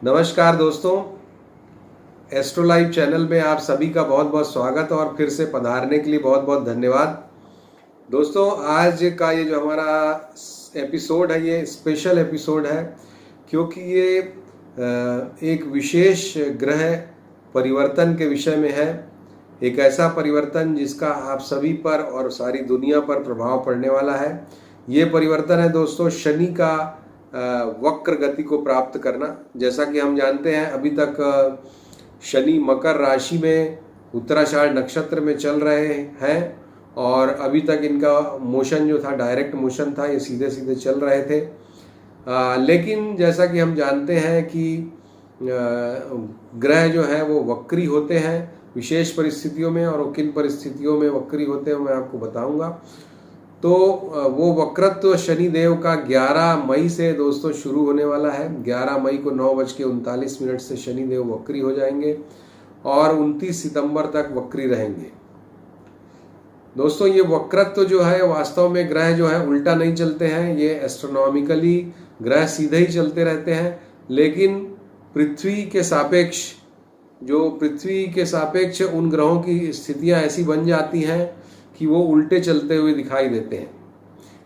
नमस्कार दोस्तों, astro live channel में आप सभी का बहुत बहुत स्वागत और फिर से पधारने के लिए बहुत बहुत धन्यवाद। दोस्तों, आज का ये जो हमारा एपिसोड है ये स्पेशल एपिसोड है क्योंकि ये एक विशेष ग्रह परिवर्तन के विषय में है। एक ऐसा परिवर्तन जिसका आप सभी पर और सारी दुनिया पर प्रभाव पड़ने वाला है। ये परिवर्तन है दोस्तों शनि का वक्र गति को प्राप्त करना। जैसा कि हम जानते हैं अभी तक शनि मकर राशि में उत्तराषाढ़ नक्षत्र में चल रहे हैं और अभी तक इनका मोशन जो था डायरेक्ट मोशन था, ये सीधे सीधे चल रहे थे। लेकिन जैसा कि हम जानते हैं कि ग्रह जो है वो वक्री होते हैं विशेष परिस्थितियों में, और किन परिस्थितियों में वक्री होते हैं मैं आपको बताऊंगा। तो वो वक्रत्व शनि देव का 11 मई से दोस्तों शुरू होने वाला है। 11 मई को 9:39 से शनि देव वक्री हो जाएंगे और 29 सितंबर तक वक्री रहेंगे। दोस्तों, ये वक्रत्व जो है वास्तव में ग्रह जो है उल्टा नहीं चलते हैं, ये एस्ट्रोनॉमिकली ग्रह सीधे ही चलते रहते हैं। लेकिन पृथ्वी के सापेक्ष उन ग्रहों की स्थितियां ऐसी बन जाती हैं कि वो उल्टे चलते हुए दिखाई देते हैं।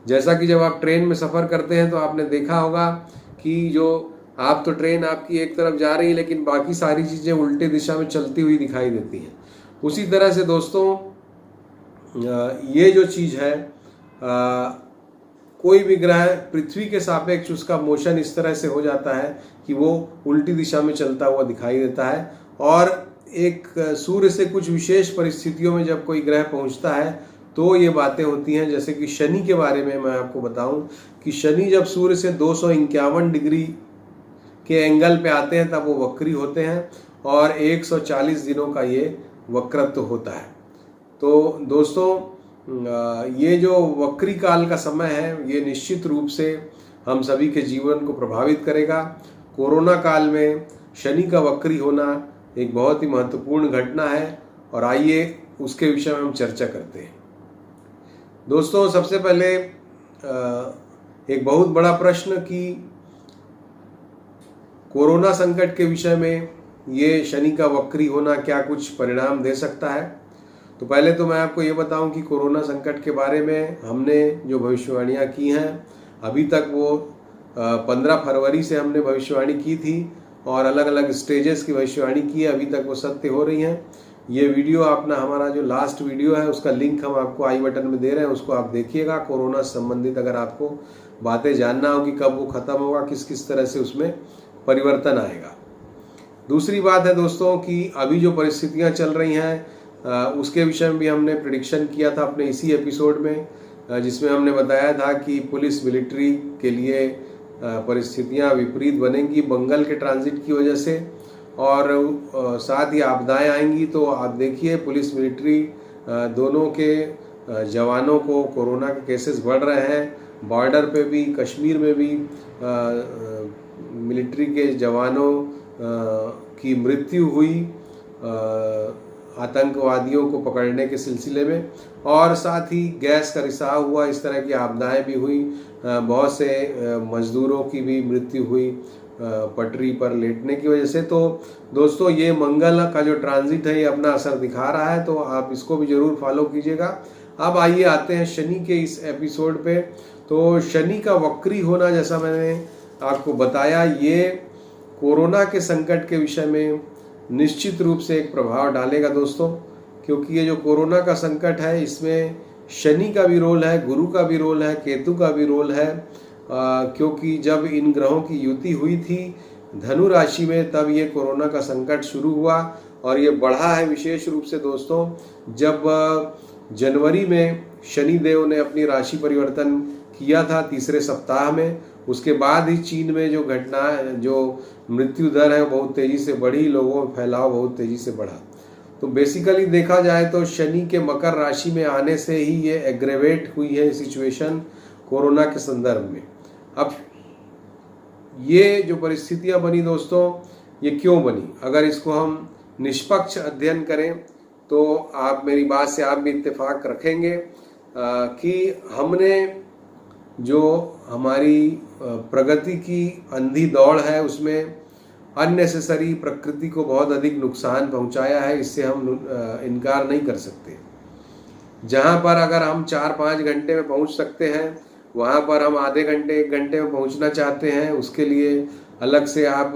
जैसा कि जब आप ट्रेन में सफ़र करते हैं तो आपने देखा होगा कि जो आप तो ट्रेन आपकी एक तरफ जा रही है लेकिन बाकी सारी चीज़ें उल्टे दिशा में चलती हुई दिखाई देती हैं। उसी तरह से दोस्तों ये जो चीज़ है कोई भी ग्रह पृथ्वी के सापेक्ष उसका मोशन इस तरह से हो जाता है कि वो उल्टी दिशा में चलता हुआ दिखाई देता है। और एक सूर्य से कुछ विशेष परिस्थितियों में जब कोई ग्रह पहुंचता है तो ये बातें होती हैं। जैसे कि शनि के बारे में मैं आपको बताऊं कि शनि जब सूर्य से 251 डिग्री के एंगल पे आते हैं तब वो वक्री होते हैं और 140 दिनों का ये वक्रत्व होता है। तो दोस्तों ये जो वक्री काल का समय है ये निश्चित रूप से हम सभी के जीवन को प्रभावित करेगा। कोरोना काल में शनि का वक्री होना एक बहुत ही महत्वपूर्ण घटना है और आइए उसके विषय में हम चर्चा करते हैं। दोस्तों, सबसे पहले एक बहुत बड़ा प्रश्न कि कोरोना संकट के विषय में ये शनि का वक्री होना क्या कुछ परिणाम दे सकता है। तो पहले तो मैं आपको ये बताऊं कि कोरोना संकट के बारे में हमने जो भविष्यवाणियां की हैं अभी तक वो 15 फरवरी से हमने भविष्यवाणी की थी और अलग अलग स्टेजेस की भविष्यवाणी की है, अभी तक वो सत्य हो रही हैं। ये वीडियो अपना हमारा जो लास्ट वीडियो है उसका लिंक हम आपको आई बटन में दे रहे हैं, उसको आप देखिएगा। कोरोना से संबंधित अगर आपको बातें जानना हो कि कब वो ख़त्म होगा, किस किस तरह से उसमें परिवर्तन आएगा। दूसरी बात है दोस्तों कि अभी जो परिस्थितियाँ चल रही हैं उसके विषय में भी हमने प्रिडिक्शन किया था अपने इसी एपिसोड में, जिसमें हमने बताया था कि पुलिस मिलिट्री के लिए परिस्थितियां विपरीत बनेंगी मंगल के ट्रांजिट की वजह से, और साथ ही आपदाएं आएंगी। तो आप देखिए पुलिस मिलिट्री दोनों के जवानों को कोरोना के केसेस बढ़ रहे हैं। बॉर्डर पे भी, कश्मीर में भी मिलिट्री के जवानों की मृत्यु हुई आतंकवादियों को पकड़ने के सिलसिले में, और साथ ही गैस का रिसाव हुआ, इस तरह की आपदाएं भी हुई। बहुत से मजदूरों की भी मृत्यु हुई पटरी पर लेटने की वजह से। तो दोस्तों ये मंगल का जो ट्रांजिट है ये अपना असर दिखा रहा है, तो आप इसको भी जरूर फॉलो कीजिएगा। अब आइए आते हैं शनि के इस एपिसोड पे। तो शनि का वक्री होना, जैसा मैंने आपको बताया, ये कोरोना के संकट के विषय में निश्चित रूप से एक प्रभाव डालेगा दोस्तों, क्योंकि ये जो कोरोना का संकट है इसमें शनि का भी रोल है, गुरु का भी रोल है, केतु का भी रोल है। क्योंकि जब इन ग्रहों की युति हुई थी धनु राशि में तब ये कोरोना का संकट शुरू हुआ और ये बढ़ा है विशेष रूप से दोस्तों जब जनवरी में शनि देव ने अपनी राशि परिवर्तन किया था तीसरे सप्ताह में। उसके बाद ही चीन में जो घटना जो मृत्यु दर है बहुत तेजी से बढ़ी, लोगों में फैलाव बहुत तेजी से बढ़ा। तो बेसिकली देखा जाए तो शनि के मकर राशि में आने से ही ये एग्रेवेट हुई है सिचुएशन कोरोना के संदर्भ में। अब ये जो परिस्थितियां बनी दोस्तों ये क्यों बनी, अगर इसको हम निष्पक्ष अध्ययन करें तो आप मेरी बात से आप भी इत्तेफाक रखेंगे कि हमने जो हमारी प्रगति की अंधी दौड़ है उसमें अननेसेसरी प्रकृति को बहुत अधिक नुकसान पहुंचाया है, इससे हम इनकार नहीं कर सकते। जहां पर अगर हम 4-5 घंटे में पहुंच सकते हैं, वहां पर हम आधे घंटे 1 घंटे में पहुंचना चाहते हैं, उसके लिए अलग से आप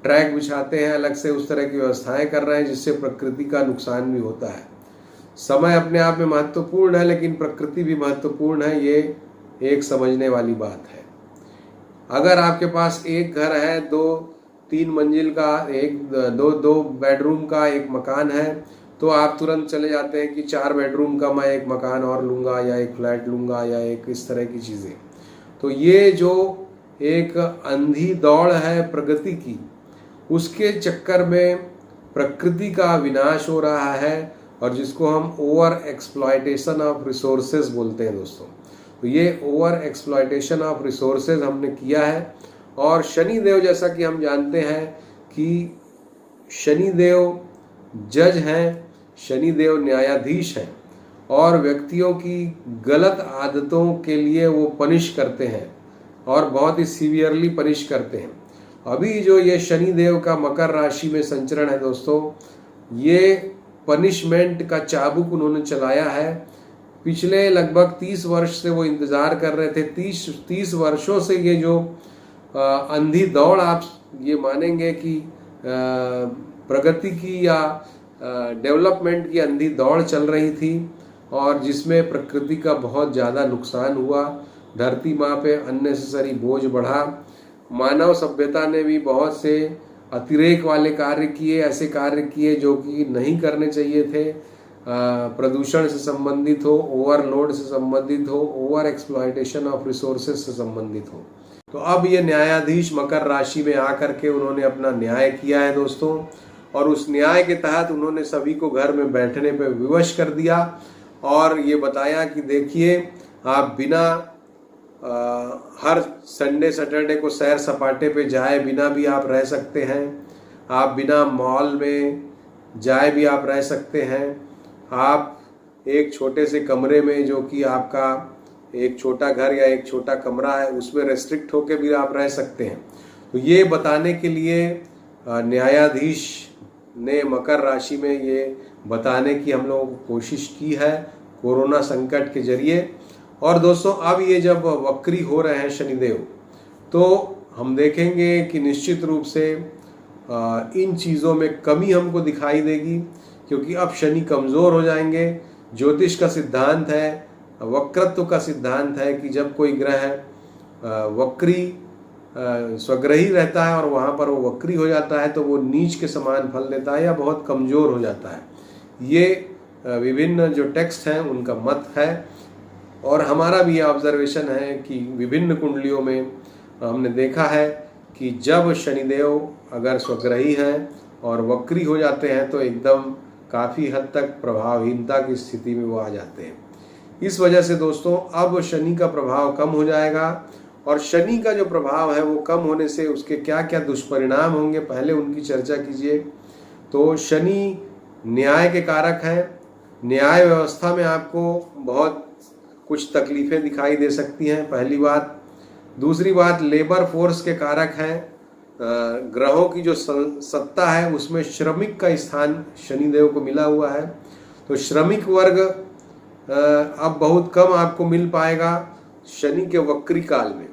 ट्रैक बिछाते हैं, अलग से उस तरह की व्यवस्थाएं कर रहे हैं, जिससे प्रकृति का नुकसान भी होता है। समय अपने आप में महत्वपूर्ण है, लेकिन प्रकृति भी महत्वपूर्ण है, ये एक समझने वाली बात है। अगर आपके पास एक घर है, 2-3 मंजिल का, दो बेडरूम का एक मकान है, तो आप तुरंत चले जाते हैं कि 4 बेडरूम का मैं एक मकान और लूँगा, या एक फ्लैट लूँगा, या एक इस तरह की चीज़ें। तो ये जो एक अंधी दौड़ है प्रगति की, उसके चक्कर में प्रकृति का विनाश हो रहा है, और जिसको हम ओवर एक्सप्लॉयटेशन ऑफ रिसोर्सेज बोलते हैं दोस्तों। तो ये ओवर एक्सप्लॉयटेशन ऑफ रिसोर्सेज हमने किया है। और शनिदेव, जैसा कि हम जानते हैं कि शनिदेव जज हैं, शनिदेव न्यायाधीश हैं, और व्यक्तियों की गलत आदतों के लिए वो पनिश करते हैं, और बहुत ही सीवियरली पनिश करते हैं। अभी जो ये शनिदेव का मकर राशि में संचरण है दोस्तों, ये पनिशमेंट का चाबुक उन्होंने चलाया है। पिछले लगभग 30 वर्ष से वो इंतज़ार कर रहे थे। 30 वर्षों से ये जो अंधी दौड़, आप ये मानेंगे कि प्रगति की या डेवलपमेंट की अंधी दौड़ चल रही थी, और जिसमें प्रकृति का बहुत ज़्यादा नुकसान हुआ। धरती माँ पे अननेसेसरी बोझ बढ़ा। मानव सभ्यता ने भी बहुत से अतिरेक वाले कार्य किए, ऐसे कार्य किए जो कि नहीं करने चाहिए थे। प्रदूषण से संबंधित हो, ओवरलोड से संबंधित हो, ओवर एक्सप्लॉयटेशन ऑफ रिसोर्सेज से संबंधित हो। तो अब ये न्यायाधीश मकर राशि में आकर के उन्होंने अपना न्याय किया है दोस्तों, और उस न्याय के तहत उन्होंने सभी को घर में बैठने पर विवश कर दिया, और ये बताया कि देखिए, आप बिना हर संडे सैटरडे को सैर सपाटे पे जाए बिना भी आप रह सकते हैं। आप बिना मॉल में जाए भी आप रह सकते हैं। आप एक छोटे से कमरे में, जो कि आपका एक छोटा घर या एक छोटा कमरा है, उसमें रेस्ट्रिक्ट होकर भी आप रह सकते हैं। तो ये बताने के लिए न्यायाधीश ने मकर राशि में ये बताने की हम लोगों को कोशिश की है कोरोना संकट के जरिए। और दोस्तों, अब ये जब वक्री हो रहे हैं शनिदेव, तो हम देखेंगे कि निश्चित रूप से इन चीज़ों में कमी हमको दिखाई देगी, क्योंकि अब शनि कमज़ोर हो जाएंगे। ज्योतिष का सिद्धांत है, वक्रत्व का सिद्धांत है कि जब कोई ग्रह वक्री स्वग्रही रहता है और वहाँ पर वो वक्री हो जाता है, तो वो नीच के समान फल देता है या बहुत कमज़ोर हो जाता है। ये विभिन्न जो टेक्स्ट हैं उनका मत है, और हमारा भी ऑब्जर्वेशन है कि विभिन्न कुंडलियों में हमने देखा है कि जब शनिदेव अगर स्वग्रही हैं और वक्री हो जाते हैं, तो एकदम काफ़ी हद तक प्रभावहीनता की स्थिति में वो आ जाते हैं। इस वजह से दोस्तों, अब शनि का प्रभाव कम हो जाएगा, और शनि का जो प्रभाव है वो कम होने से उसके क्या क्या दुष्परिणाम होंगे, पहले उनकी चर्चा कीजिए। तो शनि न्याय के कारक हैं। न्याय व्यवस्था में आपको बहुत कुछ तकलीफें दिखाई दे सकती हैं, पहली बात। दूसरी बात, लेबर फोर्स के कारक हैं। ग्रहों की जो सत्ता है उसमें श्रमिक का स्थान शनिदेव को मिला हुआ है, तो श्रमिक वर्ग अब बहुत कम आपको मिल पाएगा शनि के वक्री काल में।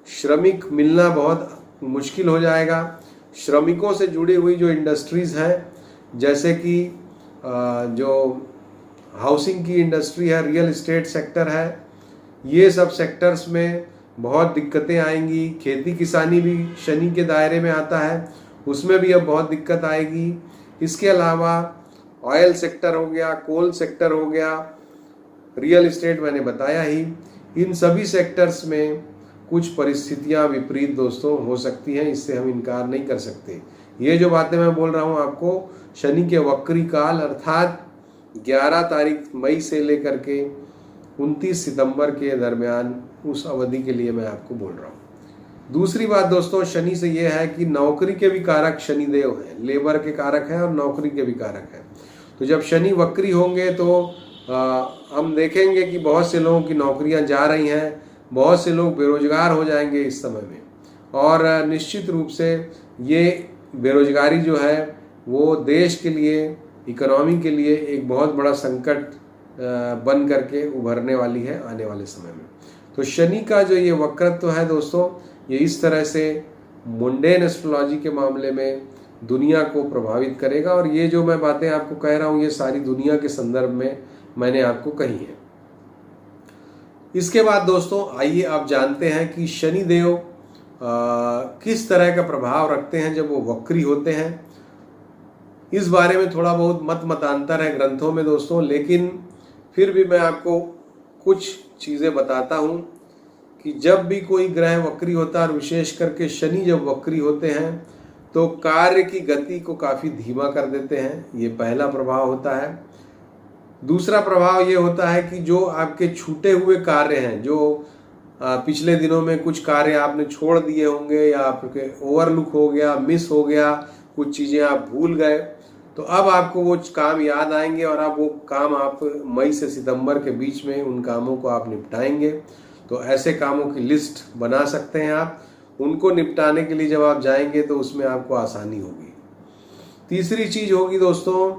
श्रमिक मिलना बहुत मुश्किल हो जाएगा। श्रमिकों से जुड़ी हुई जो इंडस्ट्रीज़ हैं, जैसे कि जो हाउसिंग की इंडस्ट्री है, रियल इस्टेट सेक्टर है, ये सब सेक्टर्स में बहुत दिक्कतें आएंगी। खेती किसानी भी शनि के दायरे में आता है, उसमें भी अब बहुत दिक्कत आएगी। इसके अलावा ऑयल सेक्टर हो गया, कोल सेक्टर हो गया, रियल इस्टेट मैंने बताया ही। इन सभी सेक्टर्स में कुछ परिस्थितियां विपरीत दोस्तों हो सकती हैं, इससे हम इनकार नहीं कर सकते। ये जो बातें मैं बोल रहा हूँ आपको शनि के वक्री काल अर्थात 11 तारीख मई से लेकर के 29 सितंबर के दरमियान, उस अवधि के लिए मैं आपको बोल रहा हूँ। दूसरी बात दोस्तों, शनि से ये है कि नौकरी के भी कारक शनिदेव हैं, लेबर के कारक हैं और नौकरी के भी कारक हैं। तो जब शनि वक्री होंगे तो हम देखेंगे कि बहुत से लोगों की नौकरियां जा रही हैं, बहुत से लोग बेरोजगार हो जाएंगे इस समय में। और निश्चित रूप से ये बेरोजगारी जो है वो देश के लिए, इकोनॉमी के लिए एक बहुत बड़ा संकट बन करके उभरने वाली है आने वाले समय में। तो शनि का जो ये वक्रत्व है दोस्तों, ये इस तरह से मुंडेन एस्ट्रोलॉजी के मामले में दुनिया को प्रभावित करेगा। और ये जो मैं बातें आपको कह रहा हूँ ये सारी दुनिया के संदर्भ में मैंने आपको कही है। इसके बाद दोस्तों आइए आप जानते हैं कि शनि देव किस तरह का प्रभाव रखते हैं जब वो वक्री होते हैं। इस बारे में थोड़ा बहुत मतांतर है ग्रंथों में दोस्तों, लेकिन फिर भी मैं आपको कुछ चीज़ें बताता हूँ कि जब भी कोई ग्रह वक्री होता है और विशेष करके शनि जब वक्री होते हैं तो कार्य की गति को काफ़ी धीमा कर देते हैं। ये पहला प्रभाव होता है। दूसरा प्रभाव ये होता है कि जो आपके छूटे हुए कार्य हैं, जो पिछले दिनों में कुछ कार्य आपने छोड़ दिए होंगे या आपके ओवरलुक हो गया, मिस हो गया, कुछ चीज़ें आप भूल गए, तो अब आपको वो काम याद आएंगे और अब वो काम आप मई से सितंबर के बीच में उन कामों को आप निपटाएंगे। तो ऐसे कामों की लिस्ट बना सकते हैं आप। उनको निपटाने के लिए जब आप जाएंगे तो उसमें आपको आसानी होगी। तीसरी चीज़ होगी दोस्तों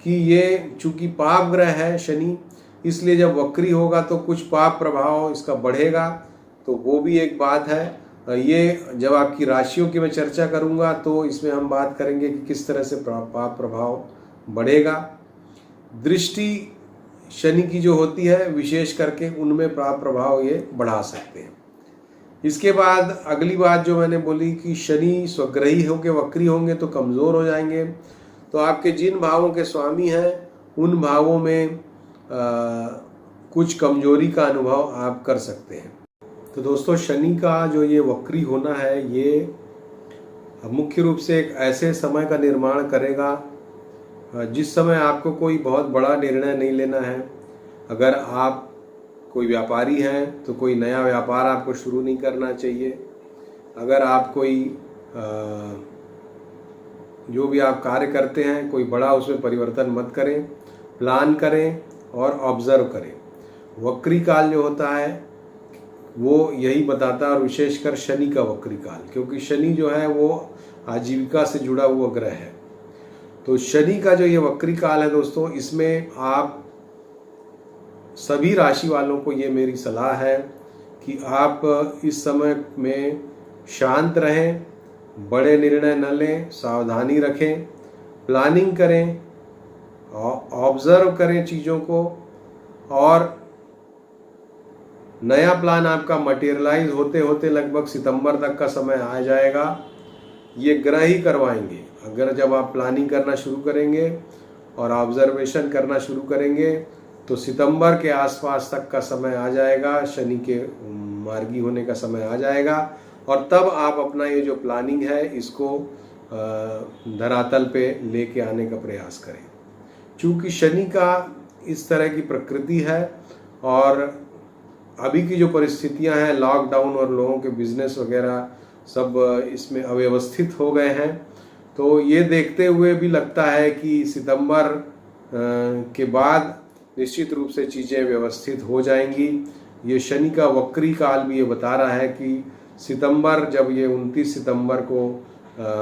कि ये चूंकि पाप ग्रह है शनि, इसलिए जब वक्री होगा तो कुछ पाप प्रभाव इसका बढ़ेगा, तो वो भी एक बात है। ये जब आपकी राशियों की मैं चर्चा करूंगा तो इसमें हम बात करेंगे कि किस तरह से पाप प्रभाव बढ़ेगा। दृष्टि शनि की जो होती है विशेष करके उनमें पाप प्रभाव ये बढ़ा सकते हैं। इसके बाद अगली बात जो मैंने बोली कि शनि स्वग्रही होकर वक्री होंगे तो कमज़ोर हो जाएंगे। तो आपके जिन भावों के स्वामी हैं उन भावों में कुछ कमजोरी का अनुभव आप कर सकते हैं। तो दोस्तों शनि का जो ये वक्री होना है ये मुख्य रूप से एक ऐसे समय का निर्माण करेगा जिस समय आपको कोई बहुत बड़ा निर्णय नहीं लेना है। अगर आप कोई व्यापारी हैं तो कोई नया व्यापार आपको शुरू नहीं करना चाहिए। अगर आप कोई जो भी आप कार्य करते हैं कोई बड़ा उसमें परिवर्तन मत करें, प्लान करें और ऑब्जर्व करें। वक्री काल जो होता है वो यही बताता है, और विशेषकर शनि का वक्री काल, क्योंकि शनि जो है वो आजीविका से जुड़ा हुआ ग्रह है। तो शनि का जो ये वक्री काल है दोस्तों, इसमें आप सभी राशि वालों को ये मेरी सलाह है कि आप इस समय में शांत रहें, बड़े निर्णय न लें, सावधानी रखें, प्लानिंग करें, ऑब्जर्व करें चीज़ों को, और नया प्लान आपका मटेरियलाइज होते होते लगभग सितंबर तक का समय आ जाएगा। ये ग्रह ही करवाएंगे। अगर जब आप प्लानिंग करना शुरू करेंगे और ऑब्जर्वेशन करना शुरू करेंगे तो सितंबर के आसपास तक का समय आ जाएगा, शनि के मार्गी होने का समय आ जाएगा, और तब आप अपना ये जो प्लानिंग है इसको धरातल पे लेके आने का प्रयास करें। चूँकि शनि का इस तरह की प्रकृति है और अभी की जो परिस्थितियां हैं, लॉकडाउन और लोगों के बिजनेस वगैरह सब इसमें अव्यवस्थित हो गए हैं, तो ये देखते हुए भी लगता है कि सितंबर के बाद निश्चित रूप से चीज़ें व्यवस्थित हो जाएंगी। ये शनि का वक्री काल भी ये बता रहा है कि सितंबर, जब ये 29 सितंबर को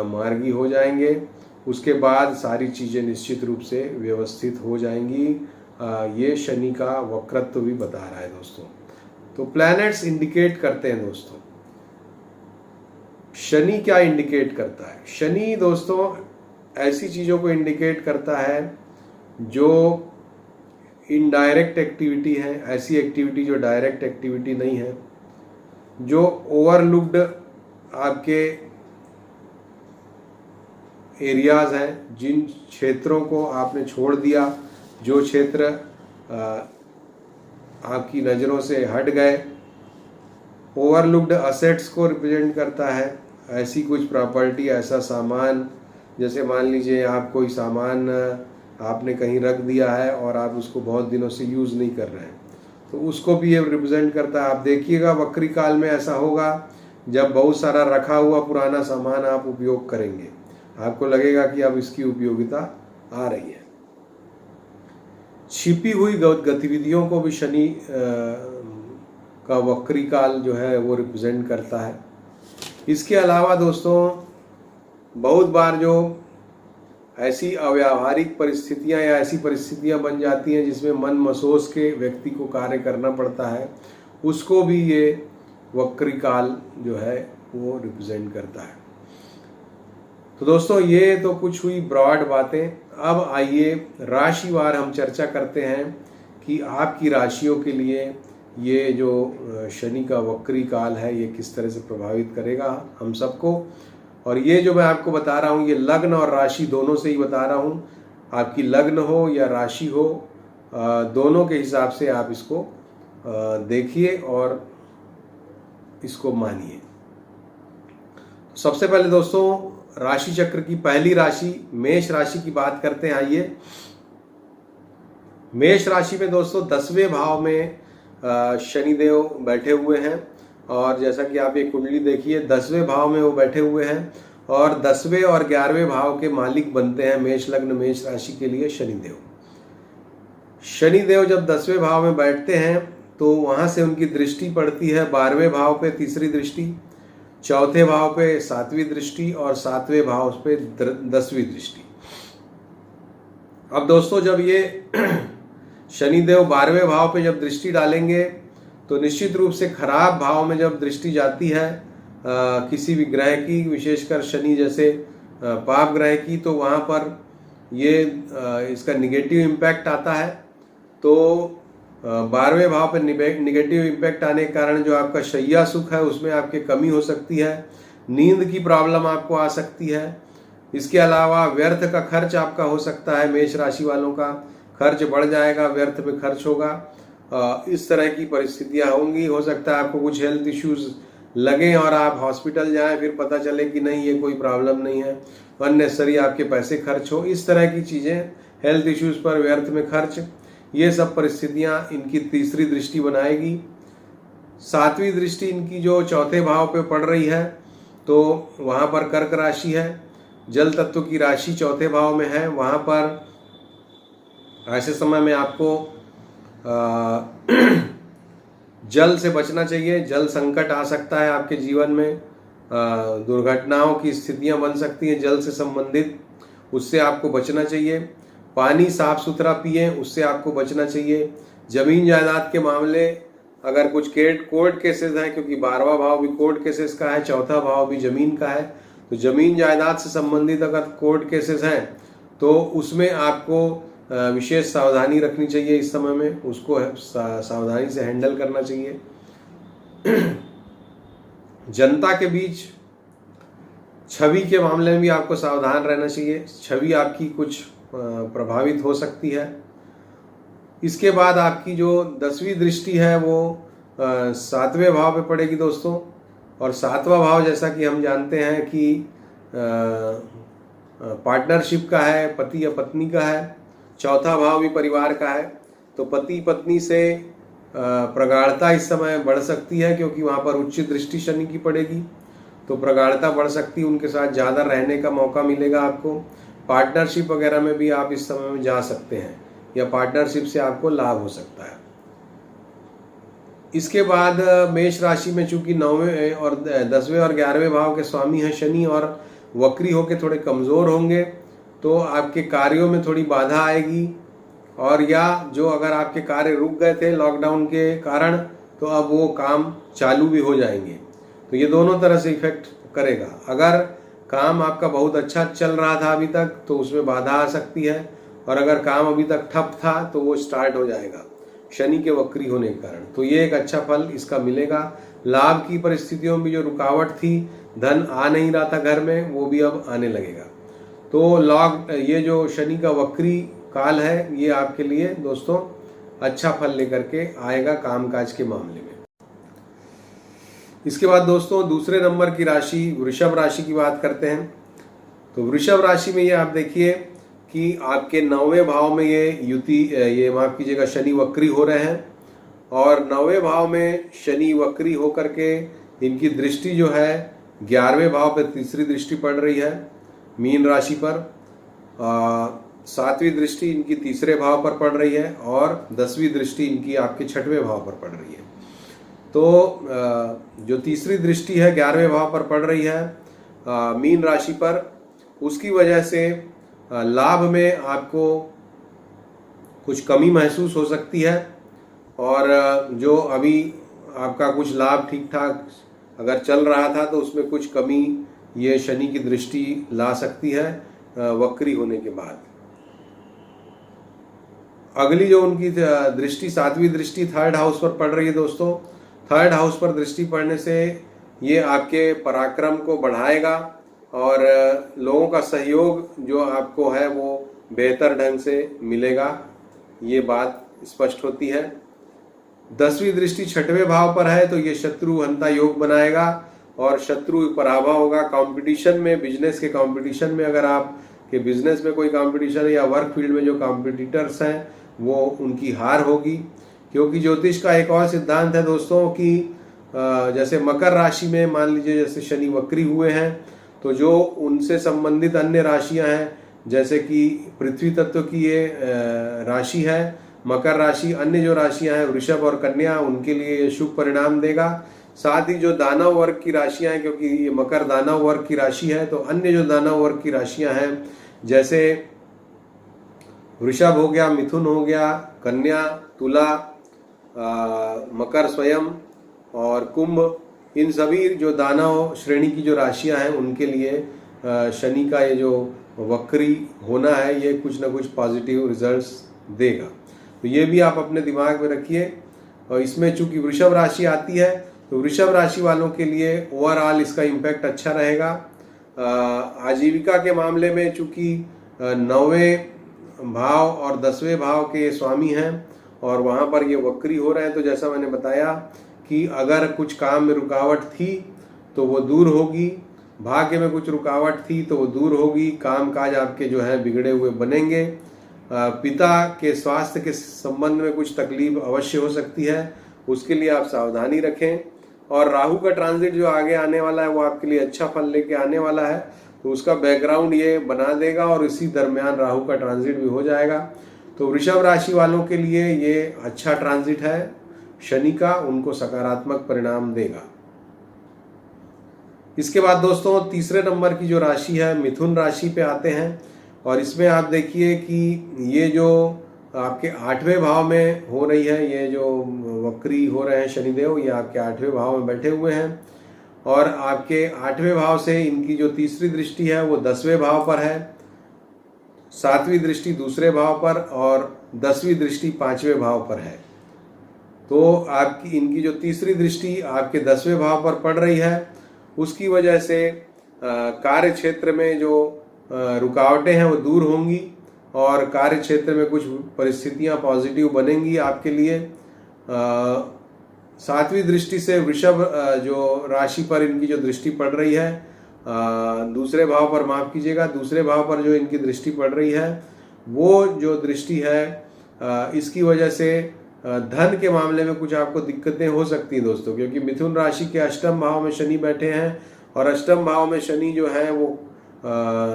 मार्गी हो जाएंगे, उसके बाद सारी चीज़ें निश्चित रूप से व्यवस्थित हो जाएंगी। ये शनि का वक्रत्व भी बता रहा है दोस्तों। तो प्लैनेट्स इंडिकेट करते हैं दोस्तों। शनि क्या इंडिकेट करता है? शनि दोस्तों ऐसी चीज़ों को इंडिकेट करता है जो इनडायरेक्ट एक्टिविटी है, ऐसी एक्टिविटी जो डायरेक्ट एक्टिविटी नहीं है, जो ओवरलुक्ड आपके एरियाज हैं, जिन क्षेत्रों को आपने छोड़ दिया, जो क्षेत्र आपकी नज़रों से हट गए। ओवरलुक्ड असेट्स को रिप्रेजेंट करता है, ऐसी कुछ प्रॉपर्टी, ऐसा सामान, जैसे मान लीजिए आप कोई सामान आपने कहीं रख दिया है और आप उसको बहुत दिनों से यूज़ नहीं कर रहे हैं, तो उसको भी ये रिप्रेजेंट करता है। आप देखिएगा वक्री काल में ऐसा होगा जब बहुत सारा रखा हुआ पुराना सामान आप उपयोग करेंगे, आपको लगेगा कि अब इसकी उपयोगिता आ रही है। छिपी हुई गतिविधियों को भी शनि का वक्री काल जो है वो रिप्रेजेंट करता है। इसके अलावा दोस्तों बहुत बार जो ऐसी अव्यावहारिक परिस्थितियां या ऐसी परिस्थितियां बन जाती हैं जिसमें मन मसोस के व्यक्ति को कार्य करना पड़ता है, उसको भी ये वक्री काल जो है वो रिप्रेजेंट करता है। तो दोस्तों ये तो कुछ हुई ब्रॉड बातें। अब आइए राशिवार हम चर्चा करते हैं कि आपकी राशियों के लिए ये जो शनि का वक्री काल है ये किस तरह से प्रभावित करेगा हम सबको। और ये जो मैं आपको बता रहा हूँ ये लग्न और राशि दोनों से ही बता रहा हूँ। आपकी लग्न हो या राशि हो, दोनों के हिसाब से आप इसको देखिए और इसको मानिए। सबसे पहले दोस्तों राशि चक्र की पहली राशि मेष राशि की बात करते हैं। आइए, मेष राशि में दोस्तों 10वें भाव में शनिदेव बैठे हुए हैं और जैसा कि आप ये कुंडली देखिए 10वें भाव में वो बैठे हुए हैं और 10वें और 11वें भाव के मालिक बनते हैं मेष लग्न मेष राशि के लिए शनिदेव। शनिदेव जब 10वें भाव में बैठते हैं तो वहां से उनकी दृष्टि पड़ती है 12वें भाव पे तीसरी दृष्टि, चौथे भाव पे 7वीं दृष्टि और 7वें भाव पे 10वीं दृष्टि। अब दोस्तों जब ये शनिदेव 12वें भाव पे जब दृष्टि डालेंगे तो निश्चित रूप से खराब भाव में जब दृष्टि जाती है किसी भी ग्रह की, विशेषकर शनि जैसे पाप ग्रह की, तो वहां पर ये इसका निगेटिव इम्पैक्ट आता है। तो 12वें भाव पर निगेटिव इम्पैक्ट आने के कारण जो आपका शैया सुख है उसमें आपकी कमी हो सकती है, नींद की प्रॉब्लम आपको आ सकती है। इसके अलावा व्यर्थ का खर्च आपका हो सकता है, मेष राशि वालों का खर्च बढ़ जाएगा, व्यर्थ में खर्च होगा। इस तरह की परिस्थितियां होंगी। हो सकता है आपको कुछ हेल्थ इश्यूज लगे और आप हॉस्पिटल जाएं, फिर पता चले कि नहीं ये कोई प्रॉब्लम नहीं है, अननेसेसरी आपके पैसे खर्च हो। इस तरह की चीजें, हेल्थ इश्यूज पर व्यर्थ में खर्च, ये सब परिस्थितियां इनकी तीसरी दृष्टि बनाएगी। 7वीं दृष्टि इनकी जो चौथे भाव पे पड़ रही है तो वहां पर कर्क राशि है, जल तत्व की राशि चौथे भाव में है। वहां पर ऐसे समय में आपको जल से बचना चाहिए। जल संकट आ सकता है आपके जीवन में, दुर्घटनाओं की स्थितियां बन सकती हैं जल से संबंधित, उससे आपको बचना चाहिए। पानी साफ सुथरा पिए, उससे आपको बचना चाहिए। जमीन जायदाद के मामले अगर कुछ कोर्ट केसेस हैं, क्योंकि 12वां भाव भी कोर्ट केसेस का है, चौथा भाव भी जमीन का है, तो जमीन जायदाद से संबंधित अगर कोर्ट केसेस हैं तो उसमें आपको विशेष सावधानी रखनी चाहिए। इस समय में उसको सावधानी से हैंडल करना चाहिए। जनता के बीच छवि के मामले में भी आपको सावधान रहना चाहिए, छवि आपकी कुछ प्रभावित हो सकती है। इसके बाद आपकी जो 10वीं दृष्टि है वो 7वें भाव पे पड़ेगी दोस्तों, और 7वां भाव जैसा कि हम जानते हैं कि पार्टनरशिप का है, पति या पत्नी का है। चौथा भाव भी परिवार का है, तो पति पत्नी से प्रगाढ़ता इस समय बढ़ सकती है, क्योंकि वहां पर उच्च दृष्टि शनि की पड़ेगी, तो प्रगाढ़ता बढ़ सकती है, उनके साथ ज़्यादा रहने का मौका मिलेगा आपको। पार्टनरशिप वगैरह में भी आप इस समय में जा सकते हैं या पार्टनरशिप से आपको लाभ हो सकता है। इसके बाद मेष राशि में चूंकि 9वें और 10वें और 11वें भाव के स्वामी हैं शनि और वक्री होकर थोड़े कमज़ोर होंगे, तो आपके कार्यों में थोड़ी बाधा आएगी, और या जो अगर आपके कार्य रुक गए थे लॉकडाउन के कारण तो अब वो काम चालू भी हो जाएंगे। तो ये दोनों तरह से इफेक्ट करेगा। अगर काम आपका बहुत अच्छा चल रहा था अभी तक तो उसमें बाधा आ सकती है, और अगर काम अभी तक ठप था तो वो स्टार्ट हो जाएगा शनि के वक्री होने के कारण। तो ये एक अच्छा फल इसका मिलेगा। लाभ की परिस्थितियों में जो रुकावट थी, धन आ नहीं रहा था घर में, वो भी अब आने लगेगा। तो ये जो शनि का वक्री काल है ये आपके लिए दोस्तों अच्छा फल लेकर के आएगा कामकाज के मामले में। इसके बाद दोस्तों दूसरे नंबर की राशि वृषभ राशि की बात करते हैं। तो वृषभ राशि में ये आप देखिए कि आपके 9वें भाव में ये माफ कीजिएगा शनि वक्री हो रहे हैं, और 9वें भाव में शनि वक्री होकर के इनकी दृष्टि जो है 11वें भाव पर तीसरी दृष्टि पड़ रही है मीन राशि पर, 7वीं दृष्टि इनकी तीसरे भाव पर पड़ रही है, और 10वीं दृष्टि इनकी आपके 6वें भाव पर पड़ रही है। तो जो तीसरी दृष्टि है 11वें भाव पर पड़ रही है मीन राशि पर, उसकी वजह से लाभ में आपको कुछ कमी महसूस हो सकती है। और जो अभी आपका कुछ लाभ ठीक ठाक अगर चल रहा था तो उसमें कुछ कमी ये शनि की दृष्टि ला सकती है वक्री होने के बाद। अगली जो उनकी दृष्टि 7वीं दृष्टि 3rd हाउस पर पड़ रही है दोस्तों। 3rd हाउस पर दृष्टि पड़ने से ये आपके पराक्रम को बढ़ाएगा और लोगों का सहयोग जो आपको है वो बेहतर ढंग से मिलेगा, ये बात स्पष्ट होती है। 10वीं दृष्टि 6वें भाव पर है तो ये शत्रु हंता योग बनाएगा और शत्रु पराभव होगा। कंपटीशन में, बिजनेस के कंपटीशन में, अगर आप के बिजनेस में कोई कंपटीशन या वर्क फील्ड में जो कंपटीटर्स हैं वो उनकी हार होगी। क्योंकि ज्योतिष का एक और सिद्धांत है दोस्तों कि जैसे मकर राशि में मान लीजिए जैसे शनि वक्री हुए हैं तो जो उनसे संबंधित अन्य राशियां हैं, जैसे कि पृथ्वी तत्व की ये राशि है मकर राशि, अन्य जो राशियां हैं वृषभ और कन्या, उनके लिए ये शुभ परिणाम देगा। साथ ही जो दानव वर्ग की राशियां हैं, क्योंकि ये मकर दानव वर्ग की राशि है, तो अन्य जो दानव वर्ग की राशियां हैं जैसे वृषभ हो गया, मिथुन हो गया, कन्या, तुला, मकर स्वयं और कुंभ, इन सभी जो दानव श्रेणी की जो राशियां हैं उनके लिए शनि का ये जो वक्री होना है ये कुछ ना कुछ पॉजिटिव रिजल्ट्स देगा। तो ये भी आप अपने दिमाग में रखिए। और इसमें चूंकि वृषभ राशि आती है तो वृषभ राशि वालों के लिए ओवरऑल इसका इम्पैक्ट अच्छा रहेगा। आजीविका के मामले में चूंकि 9वें भाव और 10वें भाव के स्वामी हैं और वहाँ पर ये वक्री हो रहे हैं, तो जैसा मैंने बताया कि अगर कुछ काम में रुकावट थी तो वो दूर होगी, भाग्य में कुछ रुकावट थी तो वो दूर होगी, काम काज आपके जो है बिगड़े हुए बनेंगे। पिता के स्वास्थ्य के संबंध में कुछ तकलीफ अवश्य हो सकती है, उसके लिए आप सावधानी रखें। और राहु का ट्रांजिट जो आगे आने वाला है वो आपके लिए अच्छा फल लेके आने वाला है, तो उसका बैकग्राउंड ये बना देगा और इसी दरमियान राहु का ट्रांजिट भी हो जाएगा। तो वृषभ राशि वालों के लिए ये अच्छा ट्रांजिट है शनि का, उनको सकारात्मक परिणाम देगा। इसके बाद दोस्तों तीसरे नंबर की जो राशि है मिथुन राशि पे आते हैं। और इसमें आप देखिए कि ये जो आपके 8वें भाव में हो रही है, ये जो वक्री हो रहे हैं शनिदेव, ये आपके 8वें भाव में बैठे हुए हैं और आपके 8वें भाव से इनकी जो तीसरी दृष्टि है वो 10वें भाव पर है, 7वीं दृष्टि दूसरे भाव पर और 10वीं दृष्टि 5वें भाव पर है। तो आपकी इनकी जो तीसरी दृष्टि आपके 10वें भाव पर पड़ रही है, उसकी वजह से कार्य क्षेत्र में जो रुकावटें हैं वो दूर होंगी और कार्य क्षेत्र में कुछ परिस्थितियां पॉजिटिव बनेंगी आपके लिए। 7वीं दृष्टि से वृषभ जो राशि पर इनकी जो दृष्टि पड़ रही है, दूसरे भाव पर, माफ कीजिएगा, दूसरे भाव पर जो इनकी दृष्टि पड़ रही है वो जो दृष्टि है इसकी वजह से धन के मामले में कुछ आपको दिक्कतें हो सकती हैं दोस्तों, क्योंकि मिथुन राशि के 8म भाव में शनि बैठे हैं और 8म भाव में शनि जो है वो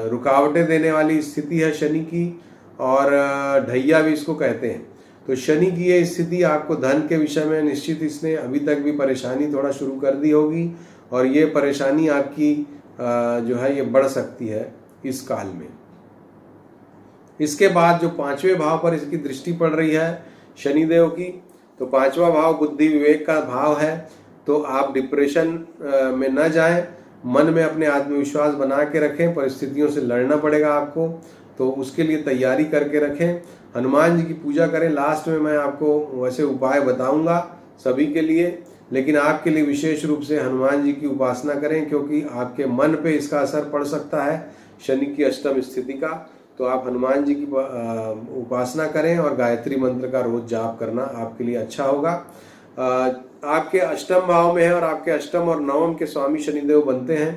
रुकावटें देने वाली स्थिति है शनि की, और ढैया भी इसको कहते हैं। तो शनि की ये स्थिति आपको धन के विषय में निश्चित इसने अभी तक भी परेशानी थोड़ा शुरू कर दी होगी और ये परेशानी आपकी जो है ये बढ़ सकती है इस काल में। इसके बाद जो 5वें भाव पर इसकी दृष्टि पड़ रही है शनिदेव की, तो 5वां भाव बुद्धि विवेक का भाव है। तो आप डिप्रेशन में न जाएं, मन में अपने आत्मविश्वास बना के रखें, परिस्थितियों से लड़ना पड़ेगा आपको, तो उसके लिए तैयारी करके रखें। हनुमान जी की पूजा करें। लास्ट में मैं आपको वैसे उपाय बताऊंगा सभी के लिए, लेकिन आपके लिए विशेष रूप से हनुमान जी की उपासना करें, क्योंकि आपके मन पे इसका असर पड़ सकता है शनि की 8म स्थिति का। तो आप हनुमान जी की उपासना करें और गायत्री मंत्र का रोज जाप करना आपके लिए अच्छा होगा। आपके 8म भाव में है और आपके 8म और 9म के स्वामी शनिदेव बनते हैं,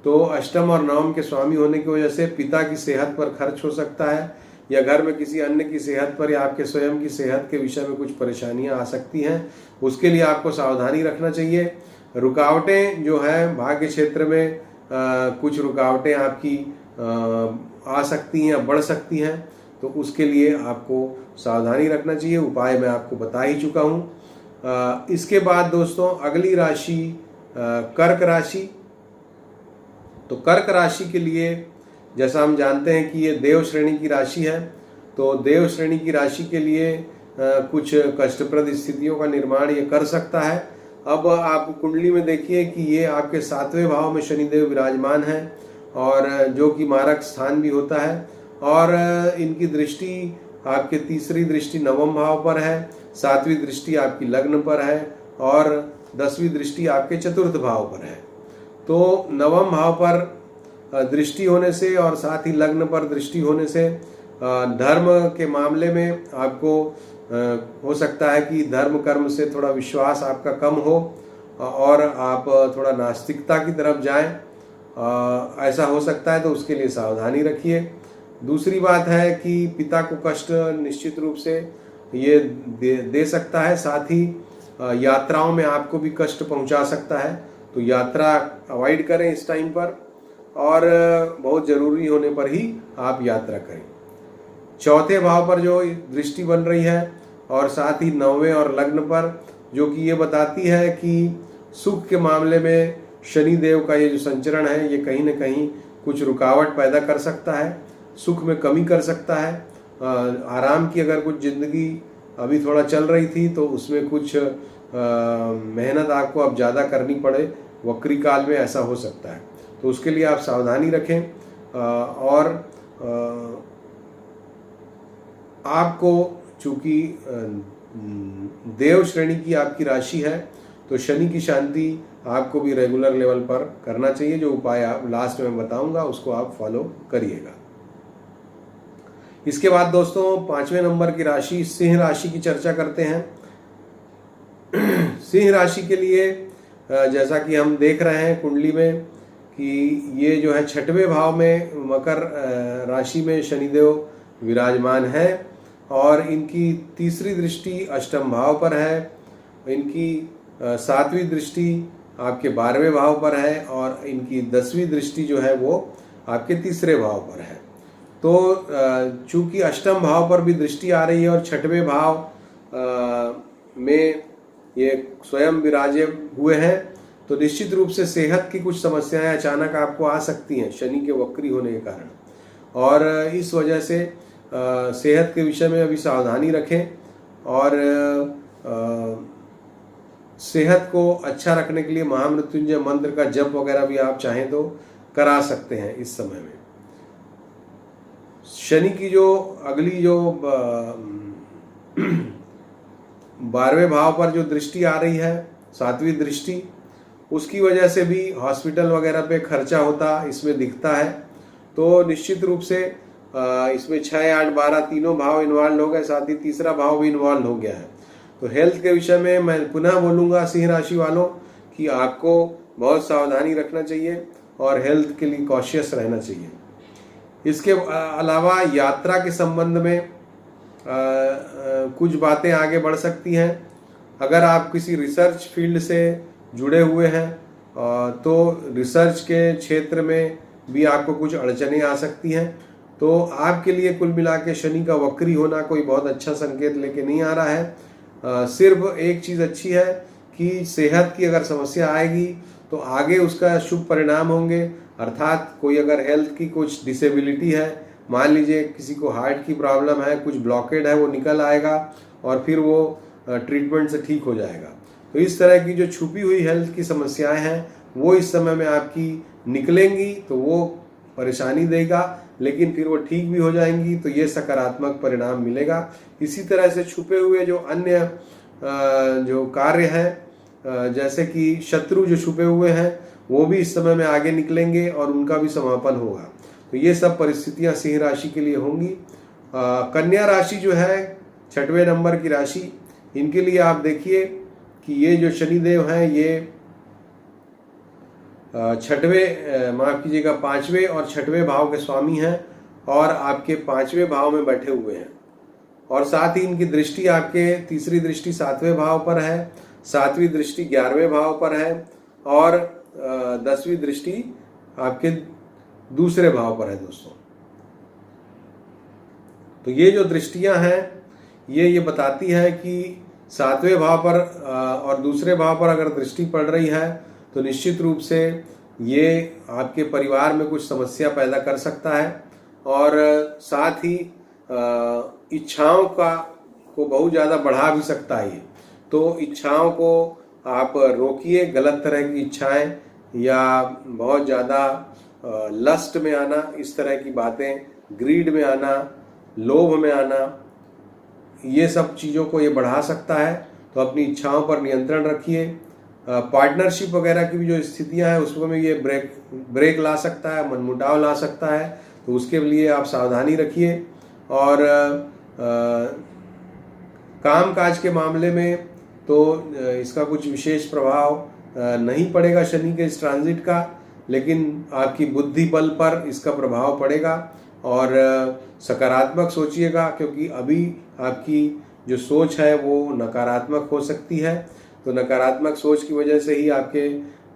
तो 8म और 9म के स्वामी होने की वजह से पिता की सेहत पर खर्च हो सकता है या घर में किसी अन्य की सेहत पर या आपके स्वयं की सेहत के विषय में कुछ परेशानियां आ सकती हैं। उसके लिए आपको सावधानी रखना चाहिए। रुकावटें जो है भाग्य क्षेत्र में कुछ रुकावटें आपकी आ सकती हैं या बढ़ सकती हैं, तो उसके लिए आपको सावधानी रखना चाहिए। उपाय मैं आपको बता ही चुका हूँ। इसके बाद दोस्तों अगली राशि कर्क राशि। तो कर्क राशि के लिए जैसा हम जानते हैं कि ये देव श्रेणी की राशि है, तो देव श्रेणी की राशि के लिए कुछ कष्टप्रद स्थितियों का निर्माण ये कर सकता है। अब आप कुंडली में देखिए कि ये आपके 7वें भाव में शनिदेव विराजमान है और जो कि मारक स्थान भी होता है, और इनकी दृष्टि आपके तीसरी दृष्टि 9वें भाव पर है, 7वीं दृष्टि आपकी लग्न पर है और 10वीं दृष्टि आपके चतुर्थ भाव पर है। तो 9वें भाव पर दृष्टि होने से और साथ ही लग्न पर दृष्टि होने से धर्म के मामले में आपको हो सकता है कि धर्म कर्म से थोड़ा विश्वास आपका कम हो और आप थोड़ा नास्तिकता की तरफ जाएं, ऐसा हो सकता है, तो उसके लिए सावधानी रखिए। दूसरी बात है कि पिता को कष्ट निश्चित रूप से ये दे सकता है, साथ ही यात्राओं में आपको भी कष्ट पहुंचा सकता है, तो यात्रा अवॉइड करें इस टाइम पर और बहुत ज़रूरी होने पर ही आप यात्रा करें। चौथे भाव पर जो दृष्टि बन रही है और साथ ही 9वें और लग्न पर, जो कि ये बताती है कि सुख के मामले में शनि देव का ये जो संचरण है ये कहीं ना कहीं कुछ रुकावट पैदा कर सकता है, सुख में कमी कर सकता है। आराम की अगर कुछ ज़िंदगी अभी थोड़ा चल रही थी तो उसमें कुछ मेहनत आपको अब ज़्यादा करनी पड़े, वक्री काल में ऐसा हो सकता है, तो उसके लिए आप सावधानी रखें। और आपको चूंकि देव श्रेणी की आपकी राशि है तो शनि की शांति आपको भी रेगुलर लेवल पर करना चाहिए। जो उपाय आप लास्ट में बताऊंगा उसको आप फॉलो करिएगा। इसके बाद दोस्तों 5वें नंबर की राशि सिंह राशि की चर्चा करते हैं। सिंह राशि के लिए जैसा कि हम देख रहे हैं कुंडली में कि ये जो है 6वें भाव में मकर राशि में शनिदेव विराजमान है और इनकी तीसरी दृष्टि 8वें भाव पर है, इनकी 7वीं दृष्टि आपके 12वें भाव पर है और इनकी 10वीं दृष्टि जो है वो आपके तीसरे भाव पर है। तो चूंकि 8वें भाव पर भी दृष्टि आ रही है और 6वें भाव में ये स्वयं विराजे हुए हैं, तो निश्चित रूप से सेहत की कुछ समस्याएं अचानक आपको आ सकती हैं शनि के वक्री होने के कारण, और इस वजह से सेहत के विषय में अभी सावधानी रखें और सेहत को अच्छा रखने के लिए महामृत्युंजय मंत्र का जप वगैरह भी आप चाहें तो करा सकते हैं इस समय में। शनि की जो अगली जो 12वें भाव पर जो दृष्टि आ रही है 7वीं दृष्टि, उसकी वजह से भी हॉस्पिटल वगैरह पे खर्चा होता इसमें दिखता है। तो निश्चित रूप से इसमें 6, 8, 12 तीनों भाव इन्वॉल्व हो गए, साथ ही तीसरा भाव भी इन्वॉल्व हो गया है। तो हेल्थ के विषय में मैं पुनः बोलूँगा सिंह राशि वालों कि आपको बहुत सावधानी रखना चाहिए और हेल्थ के लिए कॉशियस रहना चाहिए। इसके अलावा यात्रा के संबंध में कुछ बातें आगे बढ़ सकती हैं। अगर आप किसी रिसर्च फील्ड से जुड़े हुए हैं तो रिसर्च के क्षेत्र में भी आपको कुछ अड़चनें आ सकती हैं। तो आपके लिए कुल मिला के शनि का वक्री होना कोई बहुत अच्छा संकेत लेके नहीं आ रहा है। सिर्फ एक चीज़ अच्छी है कि सेहत की अगर समस्या आएगी तो आगे उसका शुभ परिणाम होंगे, अर्थात कोई अगर हेल्थ की कुछ डिसेबिलिटी है, मान लीजिए किसी को हार्ट की प्रॉब्लम है, कुछ ब्लॉकेड है, वो निकल आएगा और फिर वो ट्रीटमेंट से ठीक हो जाएगा। तो इस तरह की जो छुपी हुई हेल्थ की समस्याएं हैं वो इस समय में आपकी निकलेंगी, तो वो परेशानी देगा, लेकिन फिर वो ठीक भी हो जाएंगी, तो ये सकारात्मक परिणाम मिलेगा। इसी तरह से छुपे हुए जो अन्य जो कार्य हैं, जैसे कि शत्रु जो छुपे हुए हैं वो भी इस समय में आगे निकलेंगे और उनका भी समापन होगा। तो ये सब परिस्थितियां सिंह राशि के लिए होंगी। कन्या राशि जो है 6वें नंबर की राशि, इनके लिए आप देखिए कि ये जो शनिदेव हैं ये 5वें और 6वें भाव के स्वामी हैं और आपके 5वें भाव में बैठे हुए हैं, और साथ ही इनकी दृष्टि आपके तीसरी दृष्टि 7वें भाव पर है, 7वीं दृष्टि 11वें भाव पर है और 10वीं दृष्टि आपके दूसरे भाव पर है दोस्तों। तो ये जो दृष्टियां हैं ये बताती है कि सातवें भाव पर और दूसरे भाव पर अगर दृष्टि पड़ रही है तो निश्चित रूप से ये आपके परिवार में कुछ समस्या पैदा कर सकता है और साथ ही इच्छाओं को बहुत ज़्यादा बढ़ा भी सकता है ये। तो इच्छाओं को आप रोकिए, गलत तरह की इच्छाएं या बहुत ज़्यादा लस्ट में आना, इस तरह की बातें, ग्रीड में आना, लोभ में आना, ये सब चीज़ों को ये बढ़ा सकता है। तो अपनी इच्छाओं पर नियंत्रण रखिए। पार्टनरशिप वगैरह की भी जो स्थितियां हैं उसमें ये ब्रेक ला सकता है, मनमुटाव ला सकता है, तो उसके लिए आप सावधानी रखिए। और काम काज के मामले में तो इसका कुछ विशेष प्रभाव नहीं पड़ेगा शनि के इस ट्रांजिट का, लेकिन आपकी बुद्धि बल पर इसका प्रभाव पड़ेगा। और सकारात्मक सोचिएगा, क्योंकि अभी आपकी जो सोच है वो नकारात्मक हो सकती है। तो नकारात्मक सोच की वजह से ही आपके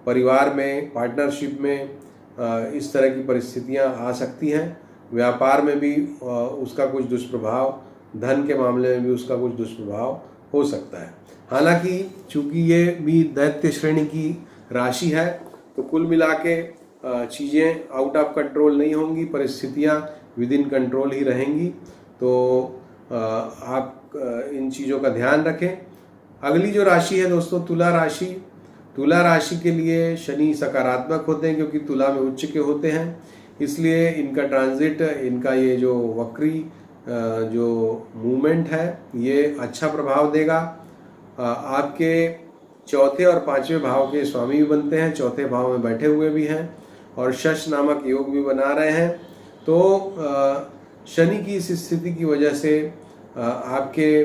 परिवार में, पार्टनरशिप में इस तरह की परिस्थितियां आ सकती हैं। व्यापार में भी उसका कुछ दुष्प्रभाव, धन के मामले में भी उसका कुछ दुष्प्रभाव हो सकता है। हालांकि चूंकि ये भी दैत्य श्रेणी की राशि है, तो कुल मिला के चीज़ें आउट ऑफ कंट्रोल नहीं होंगी, परिस्थितियां विद इन कंट्रोल ही रहेंगी। तो आप इन चीज़ों का ध्यान रखें। अगली जो राशि है दोस्तों, तुला राशि। तुला राशि के लिए शनि सकारात्मक होते हैं, क्योंकि तुला में उच्च के होते हैं, इसलिए इनका ट्रांजिट, इनका ये जो वक्री जो मूवमेंट है ये अच्छा प्रभाव देगा। आपके चौथे और पांचवें भाव के स्वामी भी बनते हैं, चौथे भाव में बैठे हुए भी हैं और शश नामक योग भी बना रहे हैं। तो शनि की इस स्थिति की वजह से आपके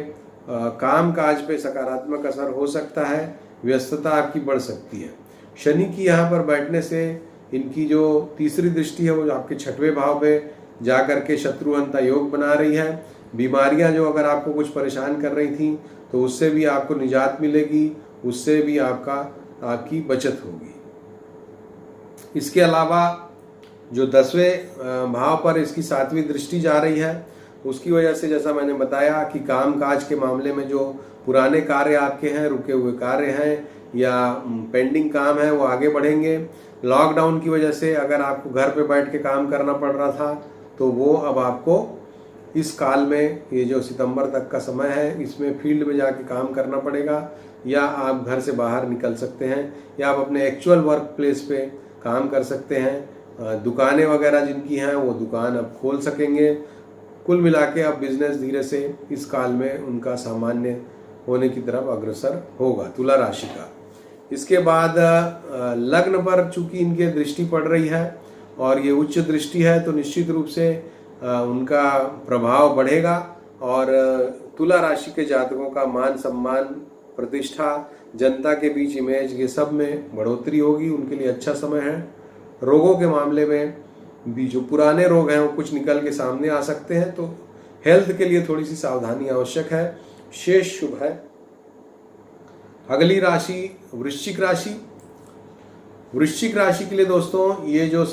काम काज पे सकारात्मक असर हो सकता है, व्यस्तता आपकी बढ़ सकती है। शनि की यहाँ पर बैठने से इनकी जो तीसरी दृष्टि है वो आपके छठवें भाव पे जा करके शत्रुहंता योग बना रही है। बीमारियां जो अगर आपको कुछ परेशान कर रही थी तो उससे भी आपको निजात मिलेगी, उससे भी आपकी बचत होगी। इसके अलावा जो 10वें भाव पर इसकी 7वीं दृष्टि जा रही है, उसकी वजह से जैसा मैंने बताया कि काम काज के मामले में जो पुराने कार्य आपके हैं, रुके हुए कार्य हैं या पेंडिंग काम है, वो आगे बढ़ेंगे। लॉकडाउन की वजह से अगर आपको घर पे बैठ के काम करना पड़ रहा था तो वो अब आपको इस काल में, ये जो सितंबर तक का समय है, इसमें फील्ड में जाके काम करना पड़ेगा, या आप घर से बाहर निकल सकते हैं, या आप अपने एक्चुअल वर्क प्लेस पे काम कर सकते हैं। दुकानें वगैरह जिनकी हैं वो दुकान अब खोल सकेंगे। कुल मिला के अब बिजनेस धीरे से इस काल में उनका सामान्य होने की तरफ अग्रसर होगा तुला राशि का। इसके बाद लग्न पर चूंकि इनके दृष्टि पड़ रही है और ये उच्च दृष्टि है, तो निश्चित रूप से उनका प्रभाव बढ़ेगा और तुला राशि के जातकों का मान सम्मान, प्रतिष्ठा, जनता के बीच इमेज, ये सब में बढ़ोतरी होगी। उनके लिए अच्छा समय है। रोगों के मामले में भी जो पुराने रोग हैं वो कुछ निकल के सामने आ सकते हैं, तो हेल्थ के लिए थोड़ी सी सावधानी आवश्यक है। शेष शुभ है। अगली राशि वृश्चिक राशि। वृश्चिक राशि के लिए दोस्तों ये जो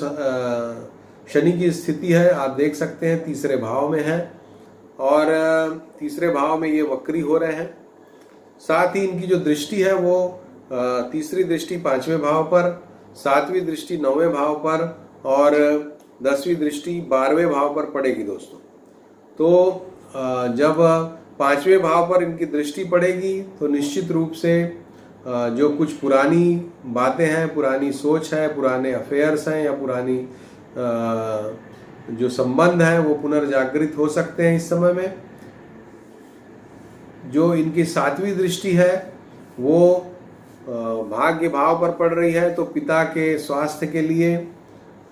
शनि की स्थिति है आप देख सकते हैं तीसरे भाव में है और तीसरे भाव में ये वक्री हो रहे हैं। साथ ही इनकी जो दृष्टि है वो तीसरी दृष्टि 5वें भाव पर, 7वीं दृष्टि 9वें भाव पर और 10वीं दृष्टि 12वें भाव पर पड़ेगी दोस्तों। तो जब 5वें भाव पर इनकी दृष्टि पड़ेगी तो निश्चित रूप से जो कुछ पुरानी बातें हैं, पुरानी सोच है, पुराने अफेयर्स हैं या पुरानी जो संबंध हैं वो पुनर्जागृत हो सकते हैं इस समय में। जो इनकी 7वीं दृष्टि है वो भाग्य भाव पर पड़ रही है, तो पिता के स्वास्थ्य के लिए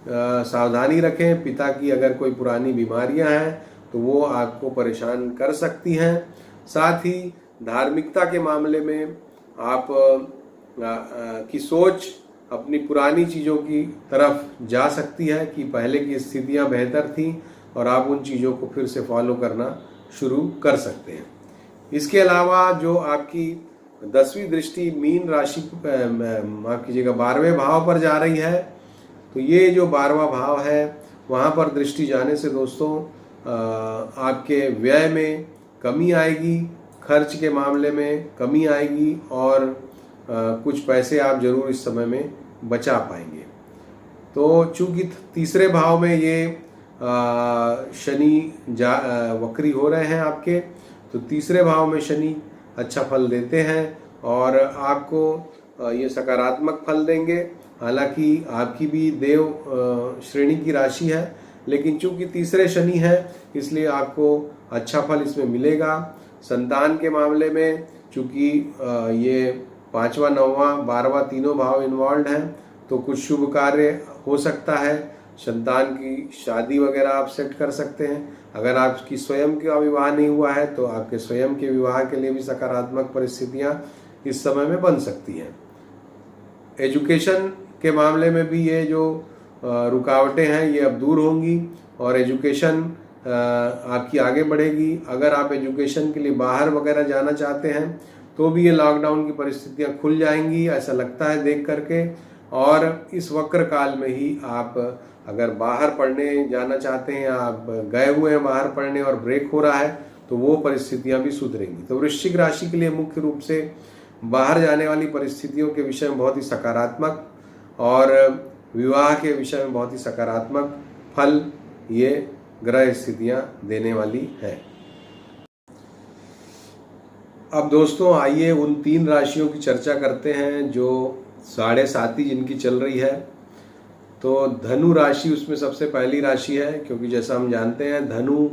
सावधानी रखें। पिता की अगर कोई पुरानी बीमारियां हैं तो वो आपको परेशान कर सकती हैं। साथ ही धार्मिकता के मामले में आप की सोच अपनी पुरानी चीज़ों की तरफ जा सकती है कि पहले की स्थितियां बेहतर थी और आप उन चीज़ों को फिर से फॉलो करना शुरू कर सकते हैं। इसके अलावा जो आपकी 10वीं दृष्टि मीन राशि, माफ कीजिएगा, 12वें भाव पर जा रही है, तो ये जो 12वां भाव है वहाँ पर दृष्टि जाने से दोस्तों आपके व्यय में कमी आएगी खर्च के मामले में कमी आएगी और कुछ पैसे आप जरूर इस समय में बचा पाएंगे। तो चूंकि तीसरे भाव में ये शनि वक्री हो रहे हैं आपके, तो तीसरे भाव में शनि अच्छा फल देते हैं और आपको ये सकारात्मक फल देंगे। हालांकि आपकी भी देव श्रेणी की राशि है, लेकिन चूंकि तीसरे शनि है इसलिए आपको अच्छा फल इसमें मिलेगा। संतान के मामले में चूंकि ये 5वां 9वां 12वां तीनों भाव इन्वॉल्व हैं, तो कुछ शुभ कार्य हो सकता है। संतान की शादी वगैरह आप सेट कर सकते हैं। अगर आपकी स्वयं का विवाह नहीं हुआ है तो आपके स्वयं के विवाह के लिए भी सकारात्मक परिस्थितियां इस समय में बन सकती हैं। एजुकेशन के मामले में भी ये जो रुकावटें हैं ये अब दूर होंगी और एजुकेशन आपकी आगे बढ़ेगी। अगर आप एजुकेशन के लिए बाहर वगैरह जाना चाहते हैं तो भी ये लॉकडाउन की परिस्थितियां खुल जाएंगी, ऐसा लगता है देख करके। और इस वक्र काल में ही आप अगर बाहर पढ़ने जाना चाहते हैं, आप गए हुए हैं बाहर पढ़ने और ब्रेक हो रहा है, तो वो परिस्थितियां भी सुधरेंगी। तो वृश्चिक राशि के लिए मुख्य रूप से बाहर जाने वाली परिस्थितियों के विषय में बहुत ही सकारात्मक और विवाह के विषय में बहुत ही सकारात्मक फल ये ग्रह स्थितियां देने वाली है। अब दोस्तों आइए उन 3 राशियों की चर्चा करते हैं जो 7.5 जिनकी चल रही है। तो धनु राशि उसमें सबसे पहली राशि है, क्योंकि जैसा हम जानते हैं धनु,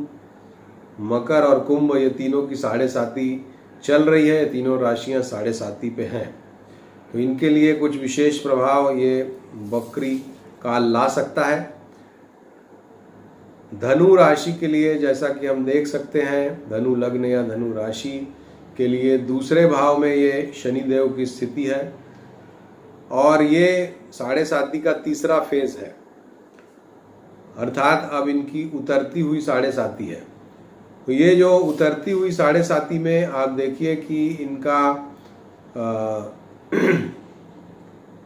मकर और कुंभ ये तीनों की 7.5 चल रही है। ये तीनों राशियां 7.5 पे हैं, तो इनके लिए कुछ विशेष प्रभाव ये वक्री काल ला सकता है। धनु राशि के लिए जैसा कि हम देख सकते हैं, धनु लग्न या धनु राशि के लिए दूसरे भाव में ये शनिदेव की स्थिति है और ये 7.5 का तीसरा फेज है, अर्थात अब इनकी उतरती हुई 7.5 है। तो ये जो उतरती हुई 7.5 में आप देखिए कि इनका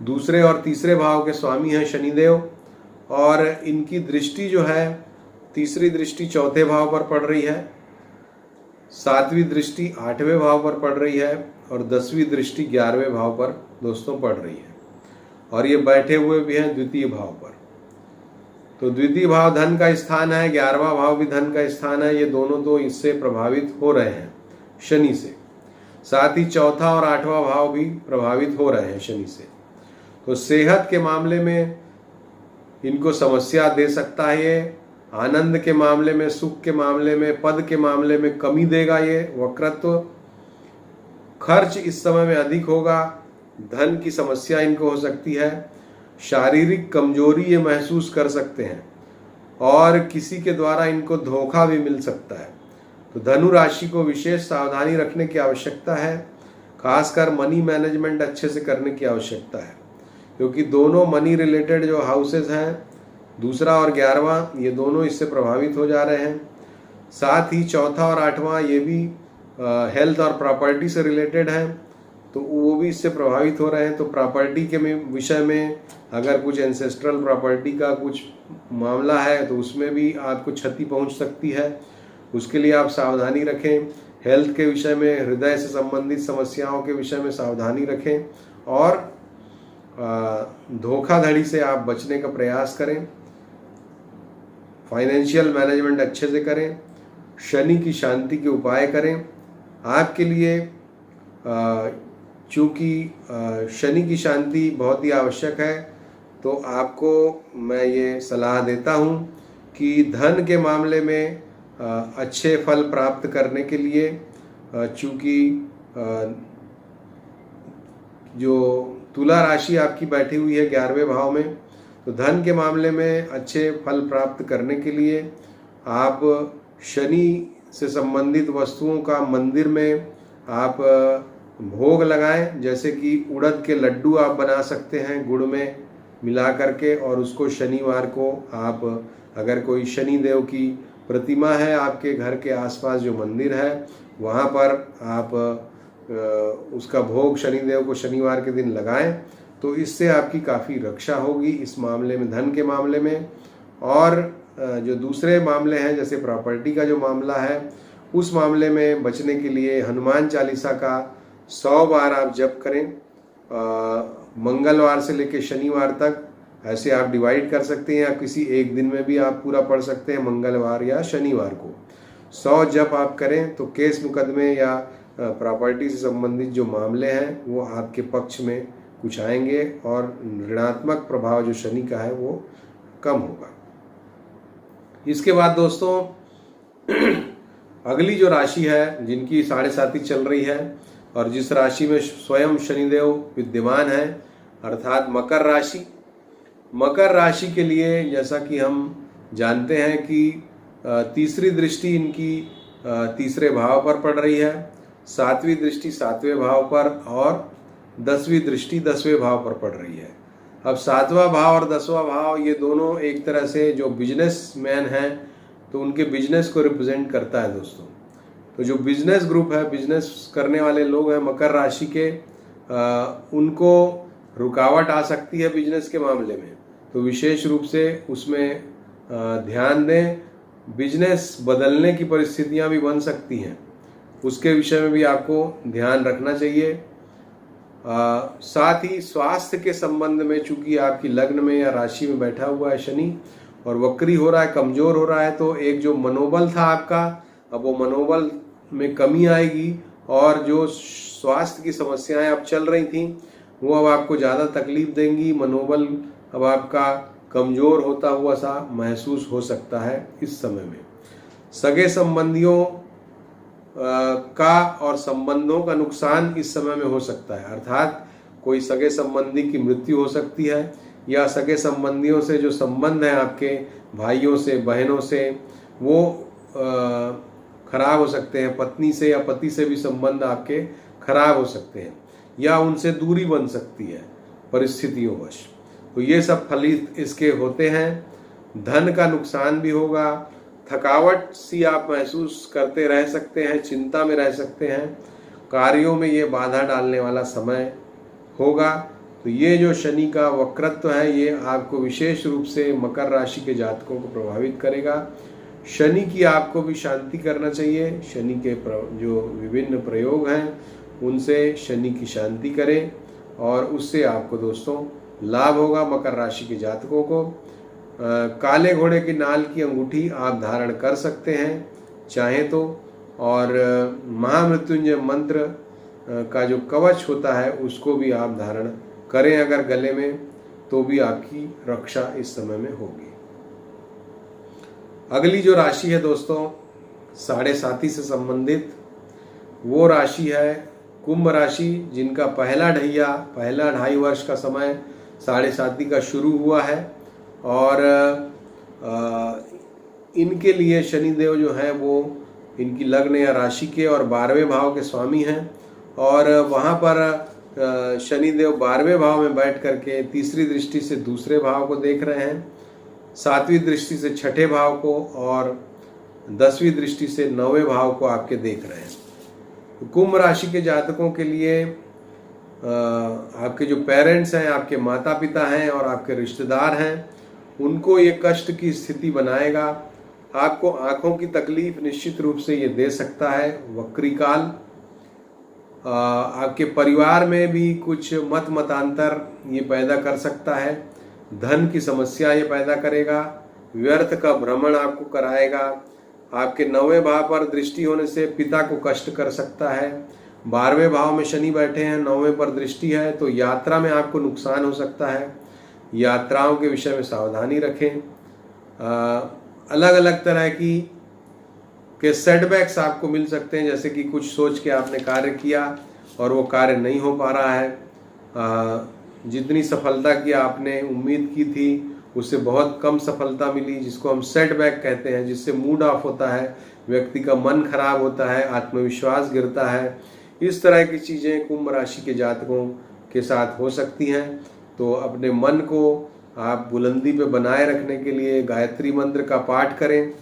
दूसरे और तीसरे भाव के स्वामी हैं शनिदेव, और इनकी दृष्टि जो है, तीसरी दृष्टि चौथे भाव पर पड़ रही है, 7वीं दृष्टि 8वें भाव पर पड़ रही है और 10वीं दृष्टि 11वें भाव पर दोस्तों पड़ रही है। और ये बैठे हुए भी हैं द्वितीय भाव पर। तो द्वितीय भाव धन का स्थान है, 11वां भाव भी धन का स्थान है। ये दोनों तो इससे प्रभावित हो रहे हैं शनि से, साथ ही चौथा और 8वां भाव भी प्रभावित हो रहे हैं शनि से। तो सेहत के मामले में इनको समस्या दे सकता है ये, आनंद के मामले में, सुख के मामले में, पद के मामले में कमी देगा ये वक्रत्व। खर्च इस समय में अधिक होगा, धन की समस्या इनको हो सकती है, शारीरिक कमजोरी ये महसूस कर सकते हैं और किसी के द्वारा इनको धोखा भी मिल सकता है। तो धनु राशि को विशेष सावधानी रखने की आवश्यकता है, खासकर मनी मैनेजमेंट अच्छे से करने की आवश्यकता है, क्योंकि दोनों मनी रिलेटेड जो हाउसेज हैं, दूसरा और 11वां, ये दोनों इससे प्रभावित हो जा रहे हैं। साथ ही चौथा और 8वां ये भी हेल्थ और प्रॉपर्टी से रिलेटेड हैं, तो वो भी इससे प्रभावित हो रहे हैं। तो प्रॉपर्टी के विषय में अगर कुछ एंसेस्ट्रल प्रॉपर्टी का कुछ मामला है तो उसमें भी आपको क्षति पहुंच सकती है, उसके लिए आप सावधानी रखें। हेल्थ के विषय में, हृदय से संबंधित समस्याओं के विषय में सावधानी रखें और धोखाधड़ी से आप बचने का प्रयास करें। फाइनेंशियल मैनेजमेंट अच्छे से करें, शनि की शांति के उपाय करें। आपके लिए चूँकि शनि की शांति बहुत ही आवश्यक है, तो आपको मैं ये सलाह देता हूँ कि धन के मामले में अच्छे फल प्राप्त करने के लिए, चूँकि जो तुला राशि आपकी बैठी हुई है 11वें भाव में, तो धन के मामले में अच्छे फल प्राप्त करने के लिए आप शनि से संबंधित वस्तुओं का मंदिर में आप भोग लगाएं। जैसे कि उड़द के लड्डू आप बना सकते हैं गुड़ में मिला करके, और उसको शनिवार को आप, अगर कोई शनि देव की प्रतिमा है आपके घर के आसपास जो मंदिर है, वहाँ पर आप उसका भोग शनिदेव को शनिवार के दिन लगाएं, तो इससे आपकी काफ़ी रक्षा होगी इस मामले में, धन के मामले में। और जो दूसरे मामले हैं, जैसे प्रॉपर्टी का जो मामला है, उस मामले में बचने के लिए हनुमान चालीसा का 100 बार आप जप करें। मंगलवार से लेकर शनिवार तक ऐसे आप डिवाइड कर सकते हैं, या किसी एक दिन में भी आप पूरा पढ़ सकते हैं, मंगलवार या शनिवार को 100 जप आप करें तो केस मुकदमे या प्रॉपर्टी से संबंधित जो मामले हैं वो आपके पक्ष में कुछ आएंगे और ऋणात्मक प्रभाव जो शनि का है वो कम होगा। इसके बाद दोस्तों अगली जो राशि है जिनकी 7.5 चल रही है और जिस राशि में स्वयं शनिदेव विद्यमान है अर्थात मकर राशि। मकर राशि के लिए जैसा कि हम जानते हैं कि तीसरी दृष्टि इनकी तीसरे भाव पर पड़ रही है, 7वीं दृष्टि 7वें भाव पर और 10वीं दृष्टि 10वें भाव पर पड़ रही है। अब 7वां भाव और 10वां भाव ये दोनों एक तरह से जो बिजनेसमैन हैं तो उनके बिजनेस को रिप्रेजेंट करता है दोस्तों। तो जो बिजनेस ग्रुप है, बिजनेस करने वाले लोग हैं मकर राशि के, उनको रुकावट आ सकती है बिजनेस के मामले में, तो विशेष रूप से उसमें ध्यान दें। बिजनेस बदलने की परिस्थितियां भी बन सकती हैं, उसके विषय में भी आपको ध्यान रखना चाहिए। साथ ही स्वास्थ्य के संबंध में, चूंकि आपकी लग्न में या राशि में बैठा हुआ है शनि और वक्री हो रहा है, कमजोर हो रहा है, तो एक जो मनोबल था आपका अब वो मनोबल में कमी आएगी और जो स्वास्थ्य की समस्याएं अब चल रही थी वो अब आपको ज़्यादा तकलीफ देंगी। मनोबल अब आपका कमज़ोर होता हुआ सा महसूस हो सकता है इस समय में। सगे संबंधियों का और संबंधों का नुकसान इस समय में हो सकता है, अर्थात कोई सगे संबंधी की मृत्यु हो सकती है या सगे संबंधियों से जो संबंध है आपके भाइयों से, बहनों से, वो खराब हो सकते हैं। पत्नी से या पति से भी संबंध आपके खराब हो सकते हैं या उनसे दूरी बन सकती है परिस्थितियों वश। तो ये सब फलित इसके होते हैं। धन का नुकसान भी होगा, थकावट सी आप महसूस करते रह सकते हैं, चिंता में रह सकते हैं, कार्यों में ये बाधा डालने वाला समय होगा। तो ये जो शनि का वक्रत्व है ये आपको विशेष रूप से मकर राशि के जातकों को प्रभावित करेगा। शनि की आपको भी शांति करना चाहिए। शनि के जो विभिन्न प्रयोग हैं उनसे शनि की शांति करें और उससे आपको दोस्तों लाभ होगा। मकर राशि के जातकों को काले घोड़े की नाल की अंगूठी आप धारण कर सकते हैं चाहें तो, और महामृत्युंजय मंत्र का जो कवच होता है उसको भी आप धारण करें अगर गले में, तो भी आपकी रक्षा इस समय में होगी। अगली जो राशि है दोस्तों 7.5 से संबंधित, वो राशि है कुंभ राशि, जिनका पहला 2.5 वर्ष का समय 7.5 का शुरू हुआ है और इनके लिए शनिदेव जो है वो इनकी लग्न या राशि के और 12वें भाव के स्वामी हैं और वहाँ पर शनिदेव 12वें भाव में बैठ करके तीसरी दृष्टि से दूसरे भाव को देख रहे हैं, 7वीं दृष्टि से छठे भाव को और 10वीं दृष्टि से 9वें भाव को आपके देख रहे हैं। तो कुंभ राशि के जातकों के लिए आपके जो पेरेंट्स हैं, आपके माता पिता हैं और आपके रिश्तेदार हैं, उनको ये कष्ट की स्थिति बनाएगा। आपको आंखों की तकलीफ निश्चित रूप से ये दे सकता है वक्री काल। आपके परिवार में भी कुछ मतांतर ये पैदा कर सकता है। धन की समस्या ये पैदा करेगा, व्यर्थ का भ्रमण आपको कराएगा। आपके 9वें भाव पर दृष्टि होने से पिता को कष्ट कर सकता है। 12वें भाव में शनि बैठे हैं, 9वें पर दृष्टि है, तो यात्रा में आपको नुकसान हो सकता है। यात्राओं के विषय में सावधानी रखें। अलग अलग तरह के सेटबैक्स आपको मिल सकते हैं, जैसे कि कुछ सोच के आपने कार्य किया और वो कार्य नहीं हो पा रहा है। जितनी सफलता की आपने उम्मीद की थी उससे बहुत कम सफलता मिली, जिसको हम सेटबैक कहते हैं, जिससे मूड ऑफ होता है, व्यक्ति का मन खराब होता है, आत्मविश्वास गिरता है। इस तरह की चीज़ें कुंभ राशि के जातकों के साथ हो सकती हैं। तो अपने मन को आप बुलंदी पे बनाए रखने के लिए गायत्री मंत्र का पाठ करें,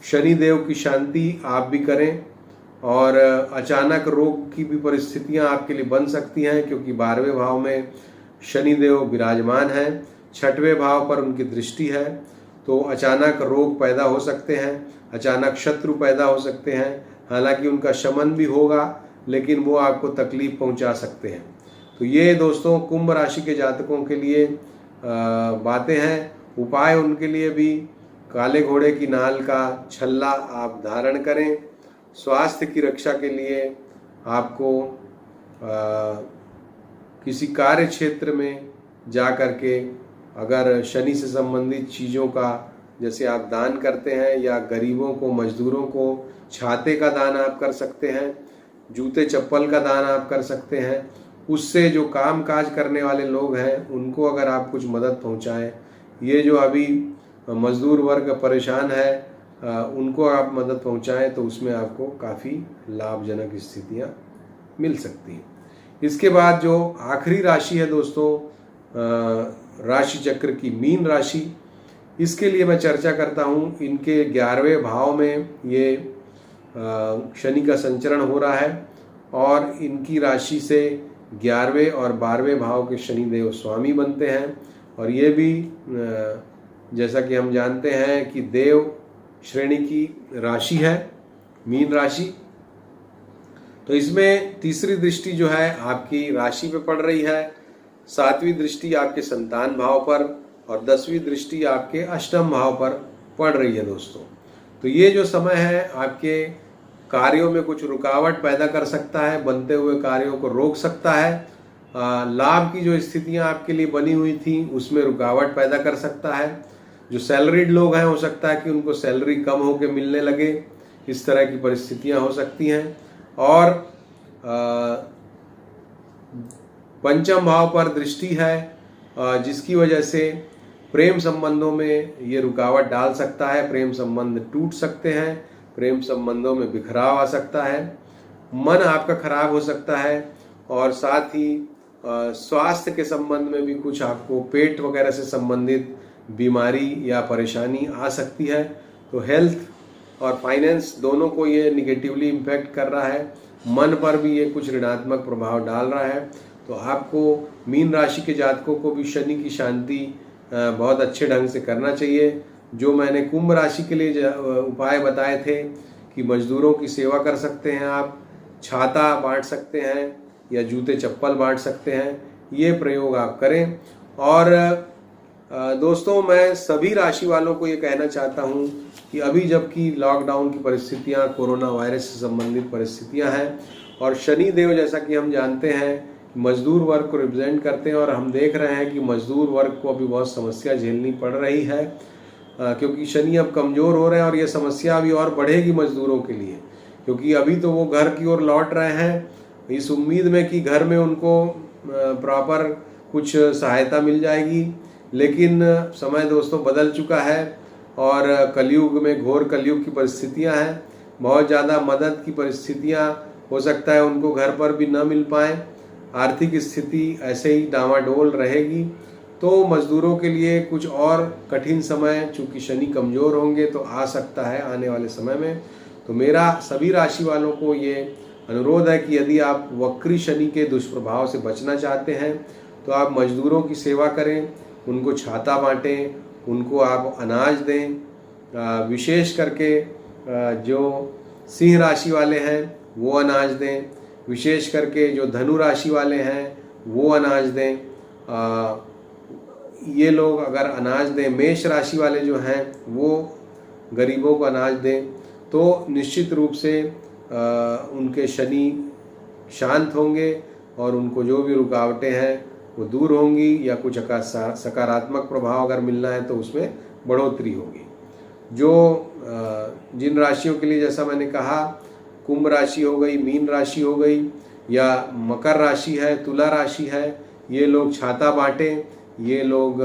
शनि देव की शांति आप भी करें और अचानक रोग की भी परिस्थितियां आपके लिए बन सकती हैं, क्योंकि 12वें भाव में शनि देव विराजमान है, 6वें भाव पर उनकी दृष्टि है। तो अचानक रोग पैदा हो सकते हैं, अचानक शत्रु पैदा हो सकते हैं, हालांकि उनका शमन भी होगा, लेकिन वो आपको तकलीफ पहुंचा सकते हैं। तो ये दोस्तों कुंभ राशि के जातकों के लिए बातें हैं। उपाय उनके लिए भी काले घोड़े की नाल का छल्ला आप धारण करें। स्वास्थ्य की रक्षा के लिए आपको किसी कार्य क्षेत्र में जा कर के अगर शनि से संबंधित चीज़ों का जैसे आप दान करते हैं, या गरीबों को, मजदूरों को छाते का दान आप कर सकते हैं, जूते चप्पल का दान आप कर सकते हैं। उससे जो काम काज करने वाले लोग हैं उनको अगर आप कुछ मदद पहुंचाएं, ये जो अभी मजदूर वर्ग परेशान है उनको आप मदद पहुंचाएं, तो उसमें आपको काफ़ी लाभजनक स्थितियां मिल सकती हैं। इसके बाद जो आखिरी राशि है दोस्तों राशि चक्र की मीन राशि, इसके लिए मैं चर्चा करता हूँ। इनके 11वें भाव में ये शनि का संचरण हो रहा है और इनकी राशि से 11वें और 12वें भाव के शनिदेव स्वामी बनते हैं। और ये भी जैसा कि हम जानते हैं कि देव श्रेणी की राशि है मीन राशि। तो इसमें तीसरी दृष्टि जो है आपकी राशि पे पड़ रही है, 7वीं दृष्टि आपके संतान भाव पर और 10वीं दृष्टि आपके अष्टम भाव पर पड़ रही है दोस्तों। तो ये जो समय है आपके कार्यों में कुछ रुकावट पैदा कर सकता है, बनते हुए कार्यों को रोक सकता है। लाभ की जो स्थितियां आपके लिए बनी हुई थी उसमें रुकावट पैदा कर सकता है। जो सैलरीड लोग हैं हो सकता है कि उनको सैलरी कम होके मिलने लगे, इस तरह की परिस्थितियां हो सकती हैं। और पंचम भाव पर दृष्टि है जिसकी वजह से प्रेम संबंधों में ये रुकावट डाल सकता है, प्रेम संबंध टूट सकते हैं, प्रेम संबंधों में बिखराव आ सकता है, मन आपका खराब हो सकता है और साथ ही स्वास्थ्य के संबंध में भी कुछ आपको पेट वगैरह से संबंधित बीमारी या परेशानी आ सकती है। तो हेल्थ और फाइनेंस दोनों को ये निगेटिवली इम्पैक्ट कर रहा है, मन पर भी ये कुछ ऋणात्मक प्रभाव डाल रहा है। तो आपको मीन राशि के जातकों को भी शनि की शांति बहुत अच्छे ढंग से करना चाहिए। जो मैंने कुंभ राशि के लिए उपाय बताए थे कि मजदूरों की सेवा कर सकते हैं आप, छाता बांट सकते हैं या जूते चप्पल बांट सकते हैं, ये प्रयोग आप करें। और दोस्तों मैं सभी राशि वालों को ये कहना चाहता हूँ कि अभी जबकि लॉकडाउन की परिस्थितियाँ, कोरोना वायरस से संबंधित परिस्थितियाँ हैं और शनि देव जैसा कि हम जानते हैं मजदूर वर्ग को रिप्रेजेंट करते हैं, और हम देख रहे हैं कि मजदूर वर्ग को अभी बहुत समस्या झेलनी पड़ रही है क्योंकि शनि अब कमज़ोर हो रहे हैं और ये समस्या अभी और बढ़ेगी मजदूरों के लिए, क्योंकि अभी तो वो घर की ओर लौट रहे हैं इस उम्मीद में कि घर में उनको प्रॉपर कुछ सहायता मिल जाएगी। लेकिन समय दोस्तों बदल चुका है और कलयुग में घोर कलयुग की परिस्थितियां हैं, बहुत ज़्यादा मदद की परिस्थितियां हो सकता है उनको घर पर भी न मिल पाए, आर्थिक स्थिति ऐसे ही डामाडोल रहेगी। तो मजदूरों के लिए कुछ और कठिन समय, चूंकि शनि कमज़ोर होंगे तो आ सकता है आने वाले समय में। तो मेरा सभी राशि वालों को ये अनुरोध है कि यदि आप वक्री शनि के दुष्प्रभाव से बचना चाहते हैं तो आप मजदूरों की सेवा करें, उनको छाता बांटें, उनको आप अनाज दें। विशेष करके जो सिंह राशि वाले हैं वो अनाज दें, विशेष करके जो धनु राशि वाले हैं वो अनाज दें। ये लोग अगर अनाज दें, मेष राशि वाले जो हैं वो गरीबों को अनाज दें, तो निश्चित रूप से उनके शनि शांत होंगे और उनको जो भी रुकावटें हैं वो दूर होंगी, या कुछ सकारात्मक प्रभाव अगर मिलना है तो उसमें बढ़ोतरी होगी। जो जिन राशियों के लिए जैसा मैंने कहा, कुंभ राशि हो गई, मीन राशि हो गई, या मकर राशि है, तुला राशि है, ये लोग छाता बांटें, ये लोग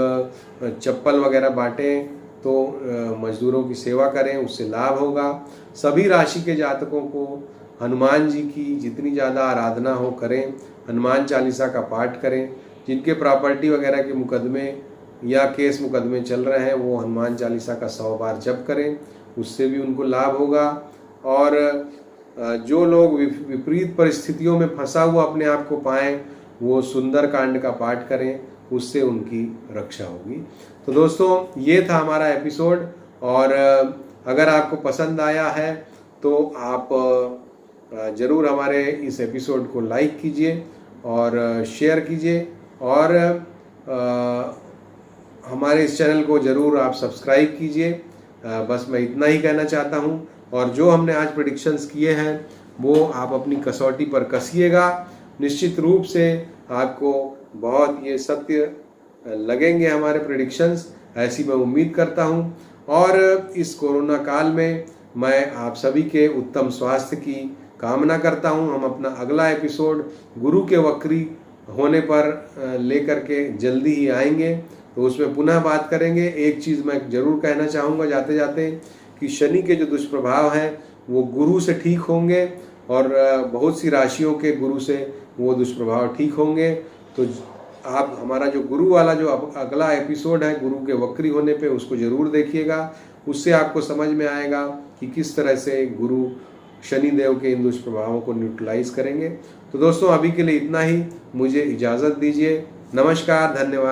चप्पल वगैरह बांटें, तो मजदूरों की सेवा करें, उससे लाभ होगा। सभी राशि के जातकों को हनुमान जी की जितनी ज़्यादा आराधना हो करें, हनुमान चालीसा का पाठ करें। जिनके प्रॉपर्टी वगैरह के मुकदमे या केस मुकदमे चल रहे हैं वो हनुमान चालीसा का 100 बार जप करें, उससे भी उनको लाभ होगा। और जो लोग विपरीत परिस्थितियों में फंसा हुआ अपने आप को पाएं वो सुंदर कांड का पाठ करें, उससे उनकी रक्षा होगी। तो दोस्तों ये था हमारा एपिसोड, और अगर आपको पसंद आया है तो आप ज़रूर हमारे इस एपिसोड को लाइक कीजिए और शेयर कीजिए और हमारे इस चैनल को ज़रूर आप सब्सक्राइब कीजिए। बस मैं इतना ही कहना चाहता हूँ। और जो हमने आज प्रेडिक्शंस किए हैं वो आप अपनी कसौटी पर कसिएगा, निश्चित रूप से आपको बहुत ये सत्य लगेंगे हमारे प्रेडिक्शंस, ऐसी मैं उम्मीद करता हूँ। और इस कोरोना काल में मैं आप सभी के उत्तम स्वास्थ्य की कामना करता हूँ। हम अपना अगला एपिसोड गुरु के वक्री होने पर लेकर के जल्दी ही आएंगे, तो उसमें पुनः बात करेंगे। एक चीज़ मैं ज़रूर कहना चाहूँगा जाते जाते कि शनि के जो दुष्प्रभाव हैं वो गुरु से ठीक होंगे और बहुत सी राशियों के गुरु से वो दुष्प्रभाव ठीक होंगे। तो आप हमारा जो गुरु वाला जो अगला एपिसोड है गुरु के वक्री होने पे, उसको ज़रूर देखिएगा। उससे आपको समझ में आएगा कि किस तरह से गुरु शनिदेव के इन दुष्प्रभावों को न्यूट्रलाइज करेंगे। तो दोस्तों अभी के लिए इतना ही, मुझे इजाज़त दीजिए। नमस्कार, धन्यवाद।